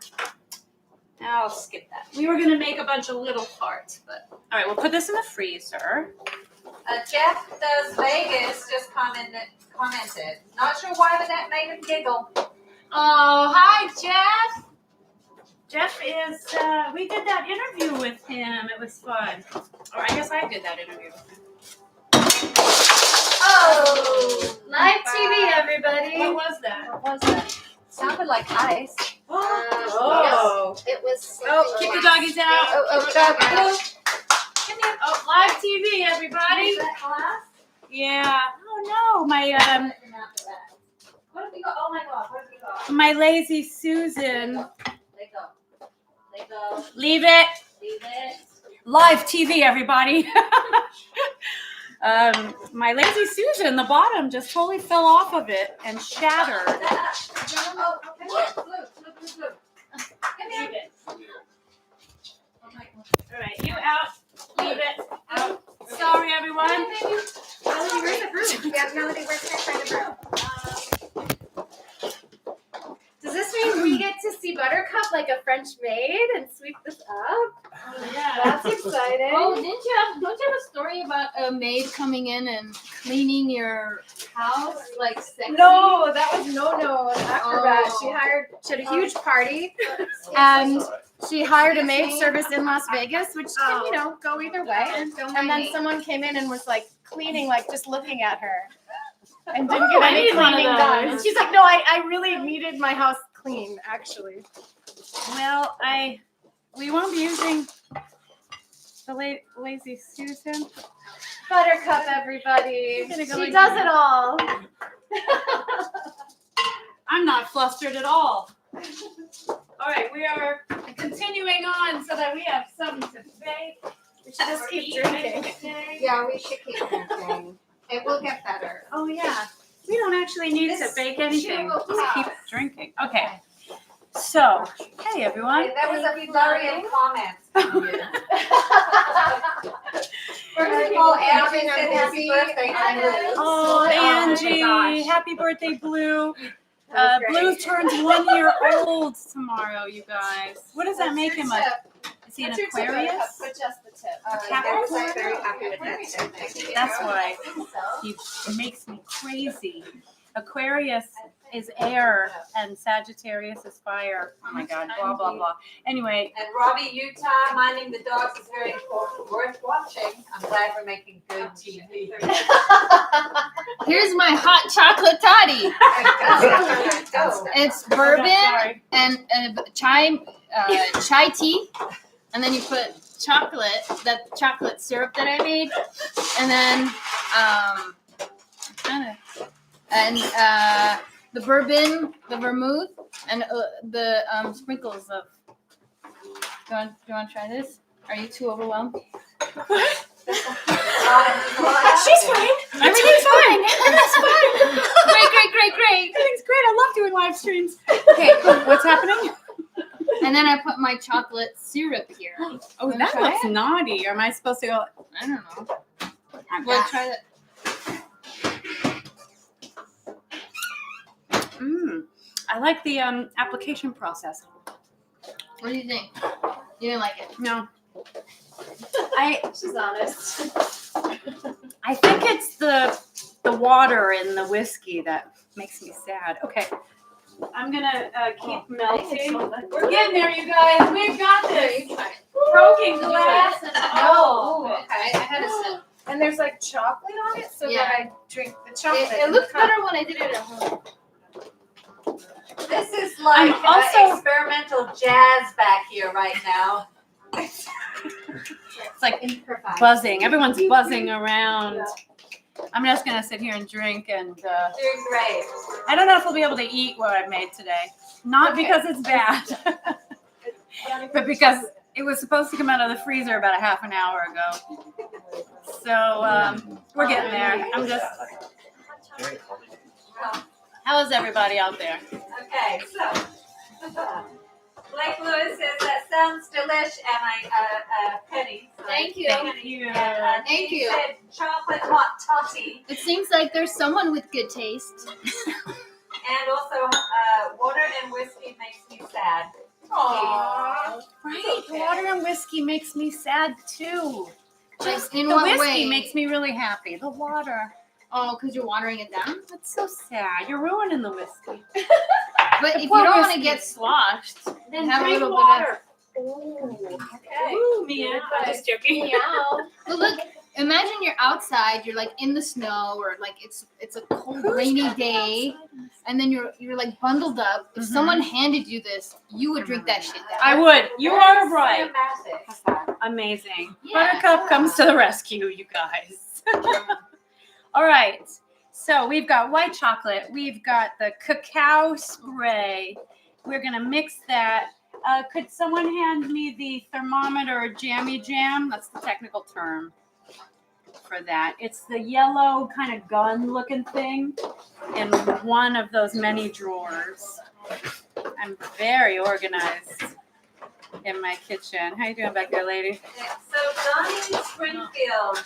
I'll skip that. We were going to make a bunch of little parts, but all right, we'll put this in the freezer. Jeff Does Vegas just commented. Not sure why, but that made him giggle. Oh, hi, Jeff. Jeff is, we did that interview with him. It was fun. Or I guess I did that interview with him. Oh, live TV, everybody. What was that? What was that? Sounded like ice. Oh. It was. Oh, keep the doggies out. doggy. Come here. Oh, live TV, everybody. Yeah. Oh, no. My, What have we got? Oh my God! What have we got? my lazy Susan. Let go. Let go. Leave it. Leave it. Live TV, everybody. My lazy Susan, the bottom just totally fell off of it and shattered. Oh, come here. Blue. Come here. Leave it. All right, you out. Leave it. Out. Sorry, everyone. Melody, where's the broom? Yeah, Melody, where's my friend of broom? Does this mean we get to see Buttercup like a French maid and sweep this up? Oh, yeah. That's exciting. Oh, don't you have a story about a maid coming in and cleaning your house like sexy? No, that was an acrobat. Oh. She had a huge party, Oh, and that's all right. she hired a maid service in Las Vegas, which can, go either way. Don't And mind then me. someone came in and was like cleaning, like just looking at her, and didn't get I any need one of cleaning done. those. And she's like, no, I really needed my house clean, actually. Well, we won't be using the lazy Susan. Buttercup, everybody. You're gonna go She like does that. it all. I'm not flustered at all. All right, we are continuing on so that we have something to bake. We should just or keep eat, I drinking. should say. Yeah, we should keep drinking. It will get better. Oh yeah, we don't actually need to This bake anything. will Just keep pass. drinking. Okay. So, hey everyone. That was a flurry of comments from you. First of all, Angie said happy birthday to you. Oh, my Angie, gosh. happy birthday, Blue. Blue turns 1 year old tomorrow, you guys. What does that make him? Is he an Aquarius? But just the tip. Capricorn? I'm very happy with that tip. Thank you. That's why So, he makes me crazy. Aquarius is air and Sagittarius is fire. Oh my God, blah, blah, blah. Anyway, And Robbie, Utah, minding the dogs is very important, worth watching. I'm glad we're making good TV. Here's my hot chocolate toddy. go. It's oh, bourbon sorry. and chai tea, and then you put that chocolate syrup that I made, and then the bourbon, the vermouth, and the sprinkles of. Do you want to try this? Are you too overwhelmed? She's fine. Everything's fine. Everything's fine. Great. Everything's great. I love doing live streams. Okay, what's happening? And then I put my chocolate syrup here. Oh, Wanna that try looks naughty. Am I supposed to go? I don't know. We'll try that. I like the application process. What do you think? You didn't like it? No, She's honest. I think it's the water in the whiskey that makes me sad. Okay, I'm gonna keep melting. We're getting there, you guys. We've got this. Broken glass and all. Okay. I had a sip. And there's like chocolate on it, so Yeah. that I drink the chocolate. It looked better when I did it at home. This is like I'm also- experimental jazz back here right now. It's like buzzing. Everyone's buzzing around. I'm just gonna sit here and drink and. Doing great. I don't know if we'll be able to eat what I made today. Not because it's bad, but because it was supposed to come out of the freezer about a half an hour ago. So we're getting there. I'm just. How is everybody out there? Okay, so Blake Lewis says that sounds delish, and Penny. Thank you. Thank you. And Thank he you. said chocolate hot totty, It seems like there's someone with good taste. and also water and whiskey makes me sad. Aww. Right? Water and whiskey makes me sad too. Just in The what whiskey way? makes me really happy. The water. Oh, because you're watering it down? That's so sad. You're ruining the whiskey. But if you Poor don't want to whiskey. get sloshed, Then have a drink little water. Okay. Ooh, Mia. I'm just joking. but look, imagine you're outside, you're like in the snow, or like it's a cold, rainy day, and then you're like bundled up. If Mhm. someone handed you this, you would drink that shit down. I would. You are right. Cinematic. Amazing. Yeah. Buttercup comes to the rescue, you guys. All right. So we've got white chocolate. We've got the cacao spray. We're going to mix that. Could someone hand me the thermometer or jammy jam? That's the technical term for that. It's the yellow kind of gun looking thing in one of those many drawers. I'm very organized in my kitchen. How you doing back there, lady? So Donnie Springfield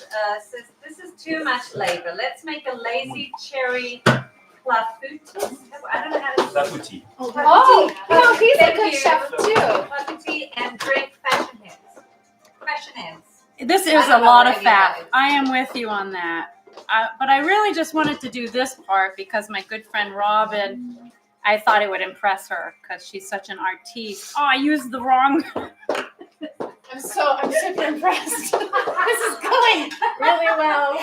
says this is too much labor. Let's make a lazy cherry clafoutis. I don't know how to say Clafoutis. Oh, no, he's a Thank good you. chef too. clafoutis and drink fashion hits. Fashion hits. This I is a don't know lot what of any fat. of that is. I am with you on that. But I really just wanted to do this part because my good friend Robin, I thought it would impress her because she's such an artiste. Oh, I used the wrong. I'm super impressed. This is going really well.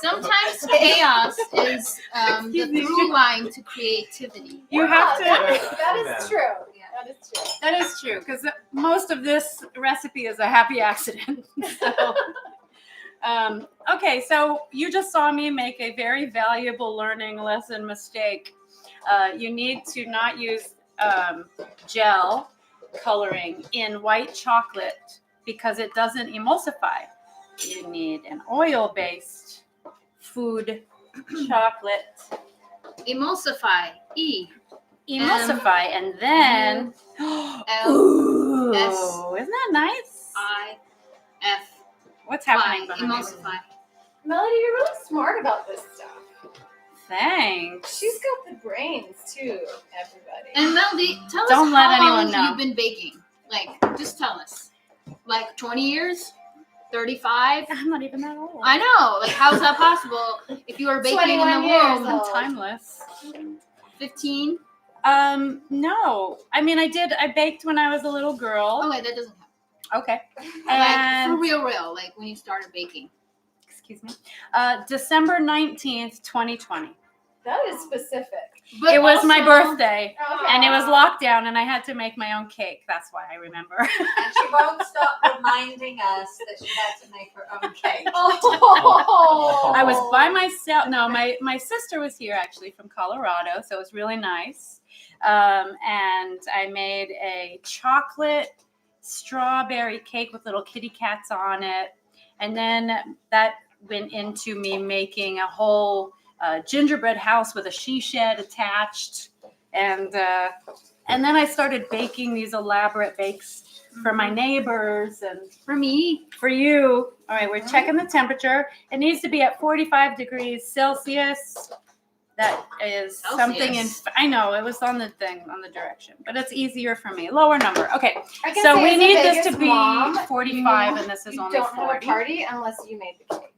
Sometimes chaos is the Excuse me. through line to creativity. You have to. That is true. That is true. That is true because most of this recipe is a happy accident. So, okay, so you just saw me make a very valuable learning lesson mistake. You need to not use gel coloring in white chocolate because it doesn't emulsify. You need an oil-based food chocolate Emulsify. emulsify, and then ooh, isn't that nice? M-I-F. What's happening behind me? Emulsify. Melody, you're really smart about this stuff. Thanks. She's got brains too, everybody. And Melody, tell us Don't let how anyone long know. you've been baking. Like, just tell us. Like 20 years? 35? I'm not even that old. I know. Like, how is that possible? If you were baking in the 21 years womb, I'm old. timeless. 15? No. I mean, I baked when I was a little girl. Oh, wait, that doesn't count. Okay. Like, And for real, like when you started baking. excuse me. December 19th, 2020. That is specific. But It was my also- birthday, and it was lockdown, and I had to make my own cake. That's why I remember. And she won't stop reminding us that she had to make her own cake. Oh. I was by myself. No, my sister was here actually from Colorado, so it was really nice. And I made a chocolate strawberry cake with little kitty cats on it, and then that went into me making a whole gingerbread house with a she shed attached, and then I started baking these elaborate bakes for my neighbors and For me, for you. All right, we're checking the temperature. It needs to be at 45 degrees Celsius. That is something in, I know it was on the thing, on the direction, but it's easier for me. Lower number. Okay, I can so say we as a need this Vegas to be mom, 45 and this is you only don't have a 40. party unless you made the cake.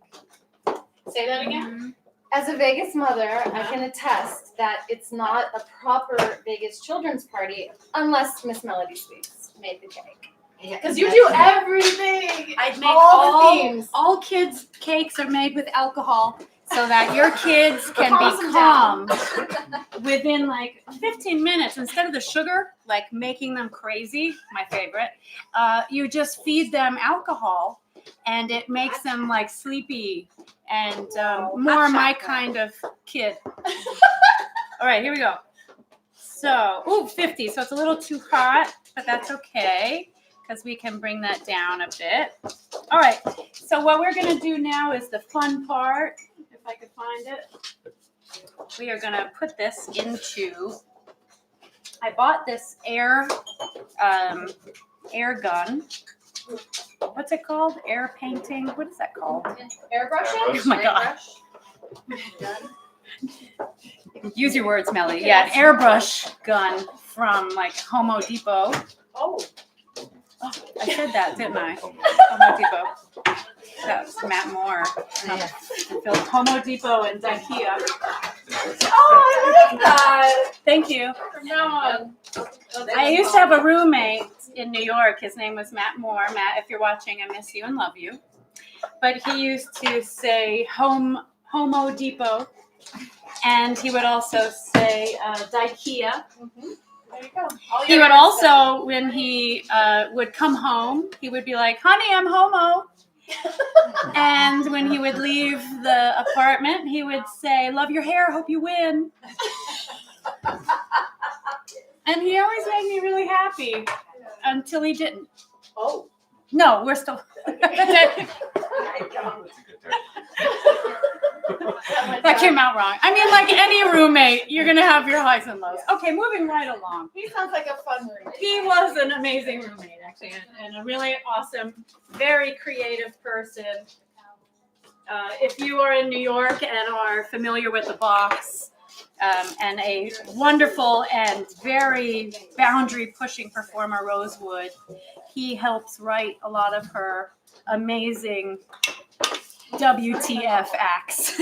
Say that again. As a Vegas mother, I can attest that it's not a proper Vegas children's party unless Miss Melody Sweets made the cake. Because you do everything. I'd make all the themes. all kids' cakes are made with alcohol so that your kids can Calms be them calm within like 15 minutes. Instead of the sugar, like making them crazy, my favorite, you just feed them alcohol and it makes them like sleepy and more my kind of kid. All right, here we go. So, 50. So it's a little too hot, but that's okay because we can bring that down a bit. All right. So what we're going to do now is the fun part. If I could find it. We are going to put this into, I bought this air gun. What's it called? Air painting? What is that called? Airbrushing? Oh my God. Use your words, Melly. Yeah, an airbrush gun from like Home Depot. Oh. I said that, didn't I? Home Depot. That was Matt Moore. Home Depot and IKEA. Oh, I love that. Thank you. From now on. I used to have a roommate in New York. His name was Matt Moore. Matt, if you're watching, I miss you and love you. But he used to say Homo Depot, and he would also say IKEA. There you go. He would also, when he would come home, he would be like, "Honey, I'm homo." And when he would leave the apartment, he would say, "Love your hair, hope you win." And he always made me really happy until he didn't. Oh. No, we're still. That came out wrong. I mean, like any roommate, you're going to have your highs and lows. Okay, moving right along. He sounds like a fun roommate. He was an amazing roommate, actually, and a really awesome, very creative person. If you are in New York and are familiar with the box, and a wonderful and very boundary-pushing performer, Rosewood, he helps write a lot of her amazing WTF acts.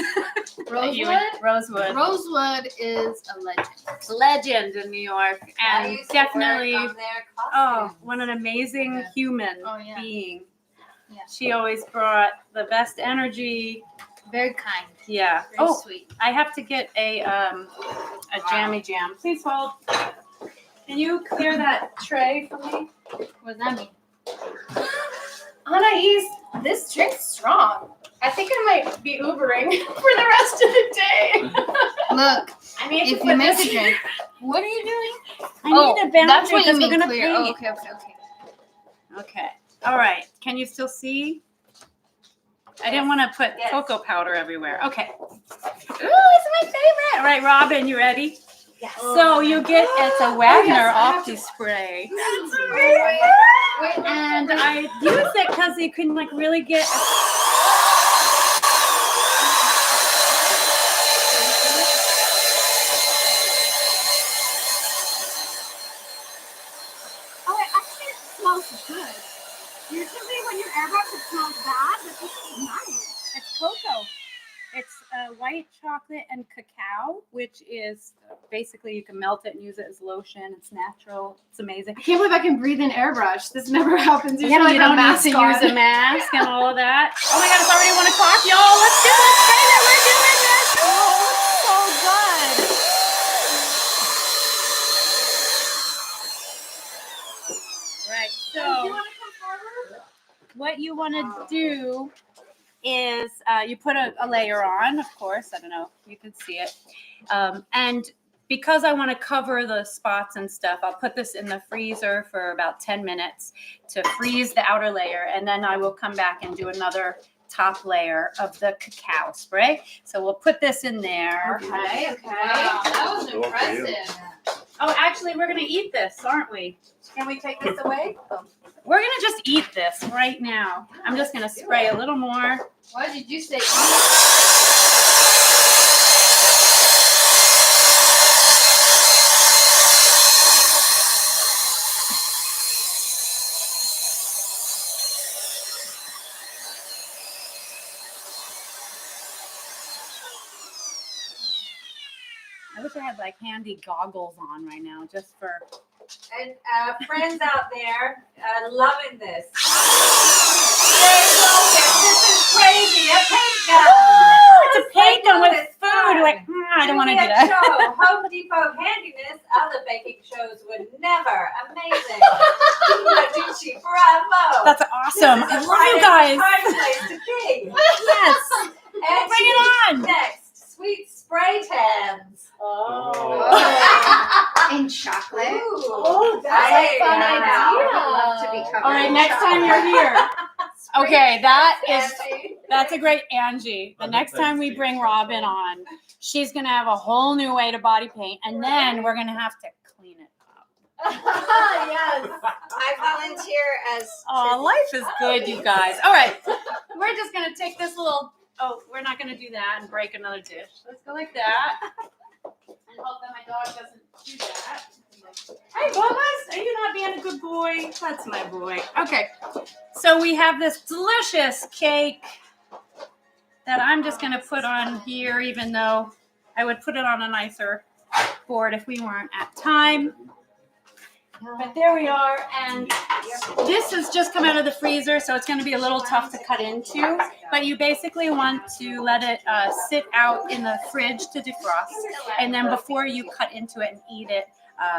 Rosewood? Rosewood. Rosewood is a legend. Legend in New York, I and used to definitely, work on their costumes. what an amazing human Yeah. being. She always brought the best energy. Very kind. Yeah. Very sweet. I have to get a jammy jam. Please hold. Can you clear that tray for me? What does that mean? Anais, this drink's strong. I think I might be Ubering for the rest of the day. Look, I need if you make a drink, what are you doing? I need a boundary that's what you because we're mean gonna clear. paint. Oh, okay. Okay. All right. Can you still see? I didn't want to put Yes. cocoa powder everywhere. Okay. Ooh, it's my favorite. All right, Robin, you ready? Yes. So you get it's a Wagner Opti spray, That's amazing. and I use it because you can like really get. is good. Usually when you airbrush, it smells bad, but this is nice. It's cocoa. It's white chocolate and cacao, which is basically you can melt it and use it as lotion. It's natural. It's amazing. I can't believe I can breathe in airbrush. This never happens. Yeah, Usually you I have don't a need mask to on. use a mask and all of that. Oh my God, it's already 1 o'clock, y'all. Let's do it. Say that we're doing this. Oh, so good. Right. So what you want to do is you put a layer on, of course. I don't know if you can see it. And because I want to cover the spots and stuff, I'll put this in the freezer for about 10 minutes to freeze the outer layer. And then I will come back and do another top layer of the cacao spray. So we'll put this in there. Okay. Wow, that was Go for you. impressive. Oh, actually, we're going to eat this, aren't we? Can we take this away? We're going to just eat this right now. I'm just going to spray a little more. Why did you say? I wish I had like handy goggles on right now just for. And friends out there, loving this. They love it. This is crazy. A paint gun. It's a paint gun with It's food. fun. Like, I don't want to do Juliet that. Show, Home Depot handiness. Other baking shows would never. Amazing. Medici, bravo. That's awesome. I This is a love you Friday guys. party place to be. Yes. And Bring it on. next, sweet spray tans. In chocolate. Ooh. That's I- a fun yeah. idea. I love to be covered All right, in next time chocolate. you're here. Okay, that's Angie. a great Angie. The next time we bring Robin on, she's gonna have a whole new way to body paint, and then we're gonna have to clean it up. Yes. I volunteer as. Oh, life is good, you guys. All right, we're just gonna take this little. Oh, we're not gonna do that and break another dish. Let's go like that, and hope that my dog doesn't do that. Hey, Bubba's, are you not being a good boy? That's my boy. Okay, so we have this delicious cake that I'm just gonna put on here, even though I would put it on a nicer board if we weren't at time. But there we are, and this has just come out of the freezer, so it's going to be a little tough to cut into. But you basically want to let it sit out in the fridge to defrost, and then before you cut into it and eat it,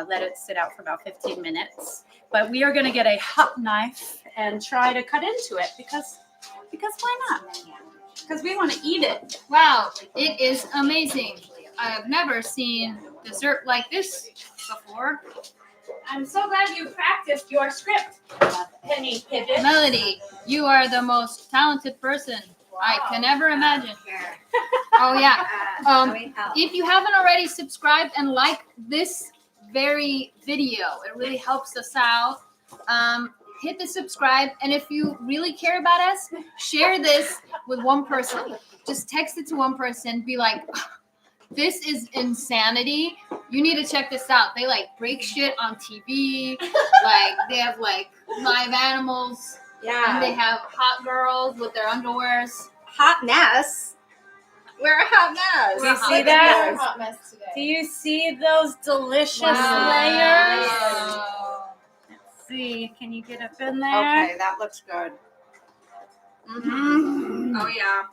let it sit out for about 15 minutes. But we are going to get a hot knife and try to cut into it because why not? Because we want to eat it. Wow, it is amazing. I have never seen dessert like this before. I'm so glad you practiced your script, Penny Pibbets. Melody, you are the most talented person I can ever imagine. Here. Oh yeah. Let me help. If you haven't already, subscribed and like this very video. It really helps us out. Hit the subscribe, and if you really care about us, share this with one person. Just text it to one person. Be like, this is insanity. You need to check this out. They like break shit on TV. Like they have like live animals. And they have hot girls with their underwears. Hot mess. We're a hot mess. Do you see We're a that? hot mess today. Do you see those delicious layers? Wow. Let's see. Can you get up in there? Okay, that looks good. Mm. Oh yeah.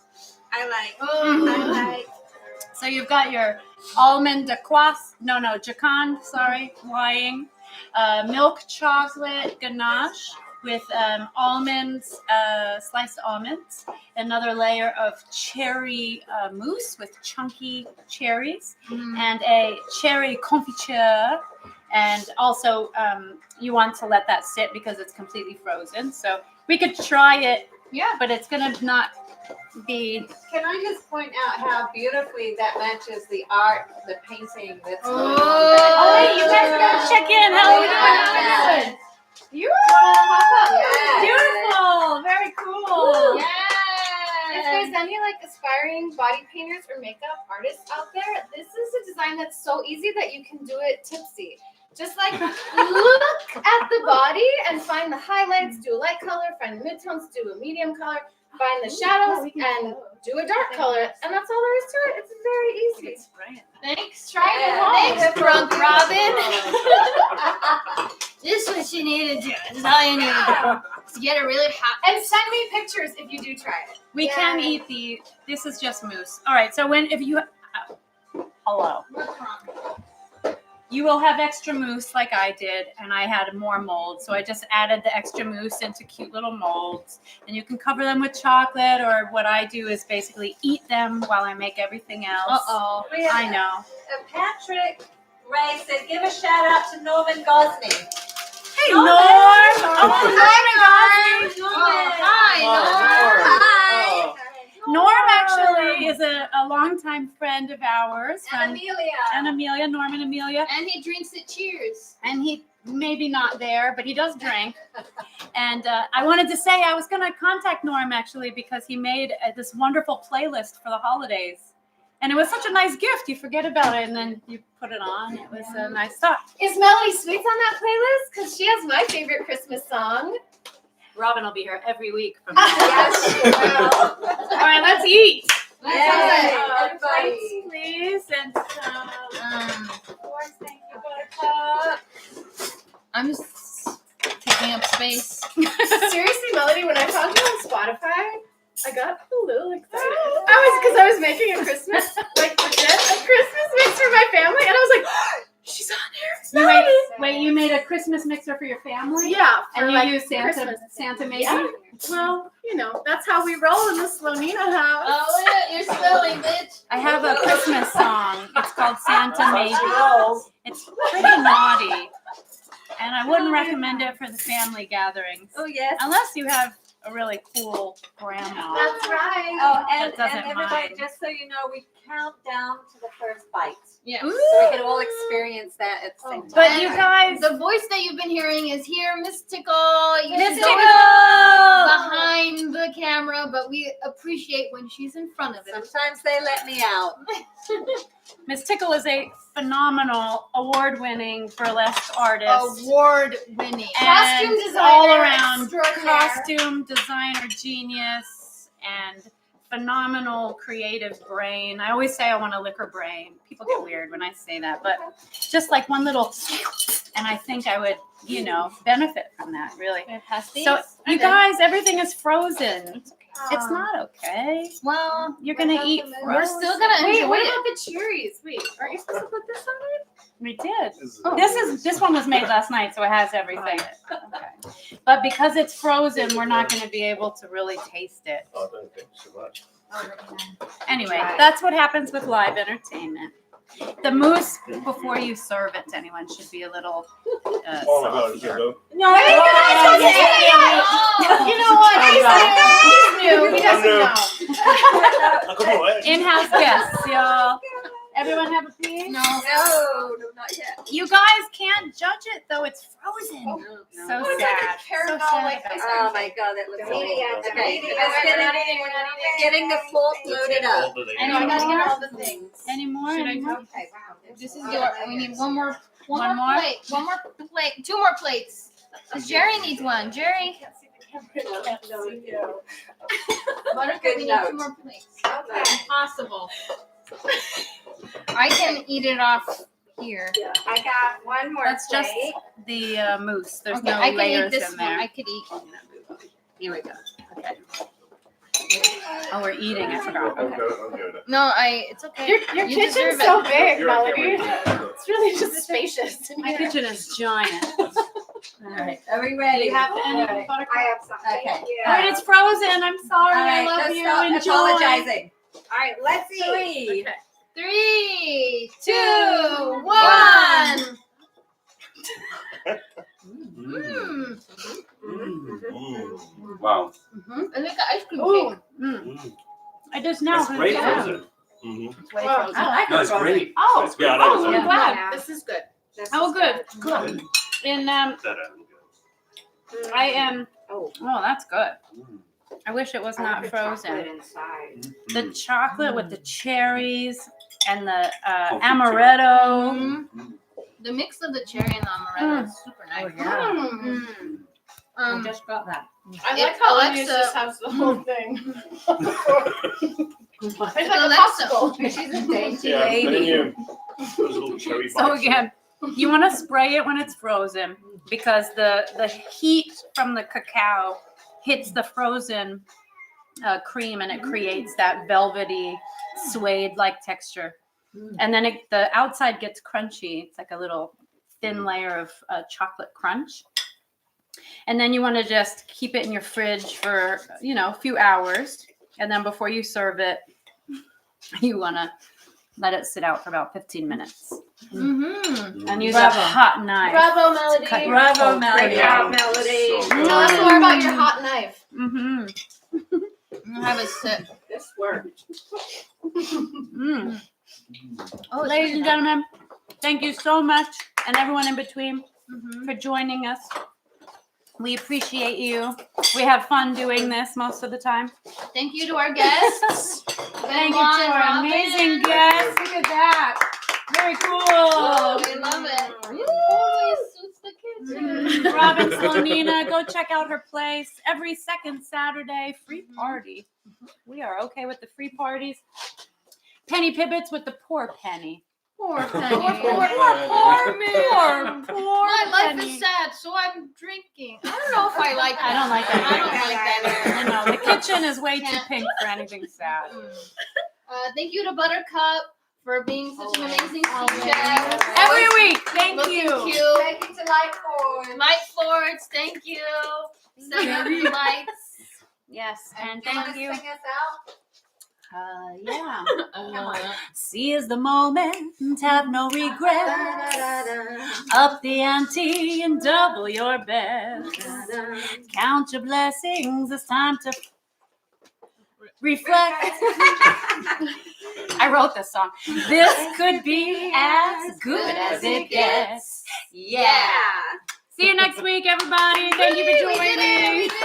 I like. Oh. I like. So you've got your almond jacquard, lying, milk chocolate ganache with almonds, sliced almonds, another layer of cherry mousse with chunky cherries, and a cherry confiture. And also, you want to let that sit because it's completely frozen. So we could try it, Yeah. but it's gonna not be. Can I just point out how beautifully that matches the art, the painting that's going on? Oh, wait, you guys gotta check in. How are we doing? How are we doing? Yes. Beautiful. Very cool. If there's any like aspiring body painters or makeup artists out there, this is a design that's so easy that you can do it tipsy. Just like look at the body and find the highlights, do a light color, find the midtones, do a medium color, find the shadows, and do a dark color. And that's all there is to it. It's very easy. Thanks. Try it at home. Thanks, Drunk Robin. This is what you need to do. This is all you need to do. To get it really hot. And send me pictures if you do try it. We can eat the. This is just mousse. All right. So if you hello, you will have extra mousse like I did, and I had more molds, so I just added the extra mousse into cute little molds, and you can cover them with chocolate, or what I do is basically eat them while I make everything else. I know. Patrick Ray said, give a shout out to Norman Gosney. Hey, Norm! Hi, Hi, Norm actually is a longtime friend of ours. And Amelia. And Amelia, Norm and Amelia. And he drinks it. Cheers. And he maybe not there, but he does drink. And I wanted to say I was going to contact Norm actually because he made this wonderful playlist for the holidays. And it was such a nice gift. You forget about it and then you put it on. It was a nice thought. Is Melody Sweets on that playlist? Because she has my favorite Christmas song. Robin will be here every week from now. Yes, she will. All right, let's eat. Yes, Plates, please. And some forks. Thank you, Buttercup. I'm just taking up space. Seriously, Melody, when I found you on Spotify, I got a little excited. Because I was making a Christmas, like legit, a Christmas mix for my family, and I was like, she's on here. Wait, you made a Christmas mixer for your family? Yeah, for And you like use Christmas. Santa maybe? Yeah. Well, that's how we roll in the Slonina house. Oh, you're spilling, bitch. I have a Christmas song. It's called Santa Maybe. It's pretty naughty. And I wouldn't recommend it for the family gatherings. Oh, yes. Unless you have a really cool grandma. That's right. Oh, and doesn't everybody, mind. just so you know, we count down to the first bite. Yeah. So we can all experience that at the same time. But you guys, The voice that you've been hearing is here, MsTickle. You Miss know Tickle! behind the camera, but we appreciate when she's in front of it. Sometimes they let me out. MsTickle is a phenomenal, award-winning burlesque artist. Award-winning. Costume And designer all around extraordinaire. costume designer genius and phenomenal creative brain. I always say I want to lick her brain. People get weird when I say that, but just like one little, and I think I would, benefit from that really. So you guys, everything is frozen. It's not okay. Well, You're gonna eat. we're still gonna Wait, enjoy what it. about the cherries? Wait, aren't you supposed to put this on it? We did. Oh. This one was made last night, so it has everything. Okay. But because it's frozen, we're not going to be able to really taste it. Oh, thank you so much. Anyway, that's what happens with live entertainment. The mousse before you serve it to anyone should be a little Oh my God, you softer. go. No, You know what? He's new. He doesn't know. Oh, come on, eh? in-house guests, y'all. Everyone have a piece? No. No, not yet. You guys can't judge it though; it's frozen. No. So It's like sad. a caramel, So sad like about ice that. Oh my God, that looks Oh, so okay. Okay, we're not eating. Getting the fork loaded up. I know, I gotta get all the things. Any more? Should I Any more? Okay, wow. This is your. We need one more. One more? plate. One more plate. Two more plates. Jerry needs one. Jerry. Buttercup, Good we need note. 2 more plates. Okay. Possible. I can eat it off here. I got one more That's just plate. the mousse. There's Okay, no I can eat layers this in one. there. I could eat. Here we go. Okay. Oh, we're eating. I forgot. I'm Okay. good, I'm good. No, it's okay. Your You kitchen's deserve so it. big, You're Melody. okay with It's really just spacious. in My here. kitchen is giant. All right. Are we ready? You have any Okay. buttercup? I have some. Okay. Thank you. All right, it's frozen. I'm sorry. All I right, love let's you. stop Enjoy. apologizing. All right, let's eat. 3. 3, 2, 1. Mm. Mmm. Mm. Wow. I think ice cream Ooh. cake. Mm. I just now. That's great Yeah. frozen. Mm-hmm. It's way Well, frozen. I like No, it's great. Oh. It's good. Oh, I'm Yeah. glad. Yeah. This is good. This Oh, is good. Good. And Better. I am. Oh. Oh, that's good. Mm. I wish it was I not have the chocolate frozen. inside. The chocolate with the cherries and the Confit amaretto. Mm. The mix of the cherry and the amaretto is super nice. I just got that. I If like how Alexa- Onions just has the whole thing. It's like a Alexa- popsicle. She's a dainty Yeah, lady. menu. Those little cherry So bites. again, you want to spray it when it's frozen because the heat from the cacao hits the frozen cream and it creates that velvety suede-like texture. And then the outside gets crunchy. It's like a little thin layer of chocolate crunch. And then you want to just keep it in your fridge for, a few hours. And then before you serve it, you want to let it sit out for about 15 minutes. Mm-hmm. And use Bravo. a hot knife. Bravo, Melody. cut your Bravo, whole Melody. thing Great out. job, Melody. So Tell us more about your hot knife. Mm-hmm. I have a sip. This worked. Mm. Oh, it's Ladies and really gentlemen, thank you so much, and everyone in between, Mhm. for joining us. We appreciate you. We have fun doing this most of the time. Thank you to our guests. Thank you Benoit to and our Robin. amazing guests. Look at that. Very Oh, cool. we love it. It totally suits the kitchen. Robin Slonina, go check out her place every second Saturday. Free party. We are okay with the free parties. Penny Pibbets with the poor penny. Poor Penny. Poor My life penny. is sad, so I'm drinking. I don't know if I like that. I don't like that I don't like that. I know, the kitchen is way too Can't. pink for anything sad. Thank you to Buttercup for being such an amazing sous Always. chef. Every week, thank Looking you. cute. Thank you to Lightboard. Light Fords, thank you. Setting up the lights. Yes, and Do you want thank to you. sing us out? Yeah. See is the moment, have no regrets. Up the ante and double your best. Count your blessings, it's time to reflect. I wrote this song. This could be as good as it gets. Yeah. See you next week, everybody. Thank you for We did it, we joining. did it.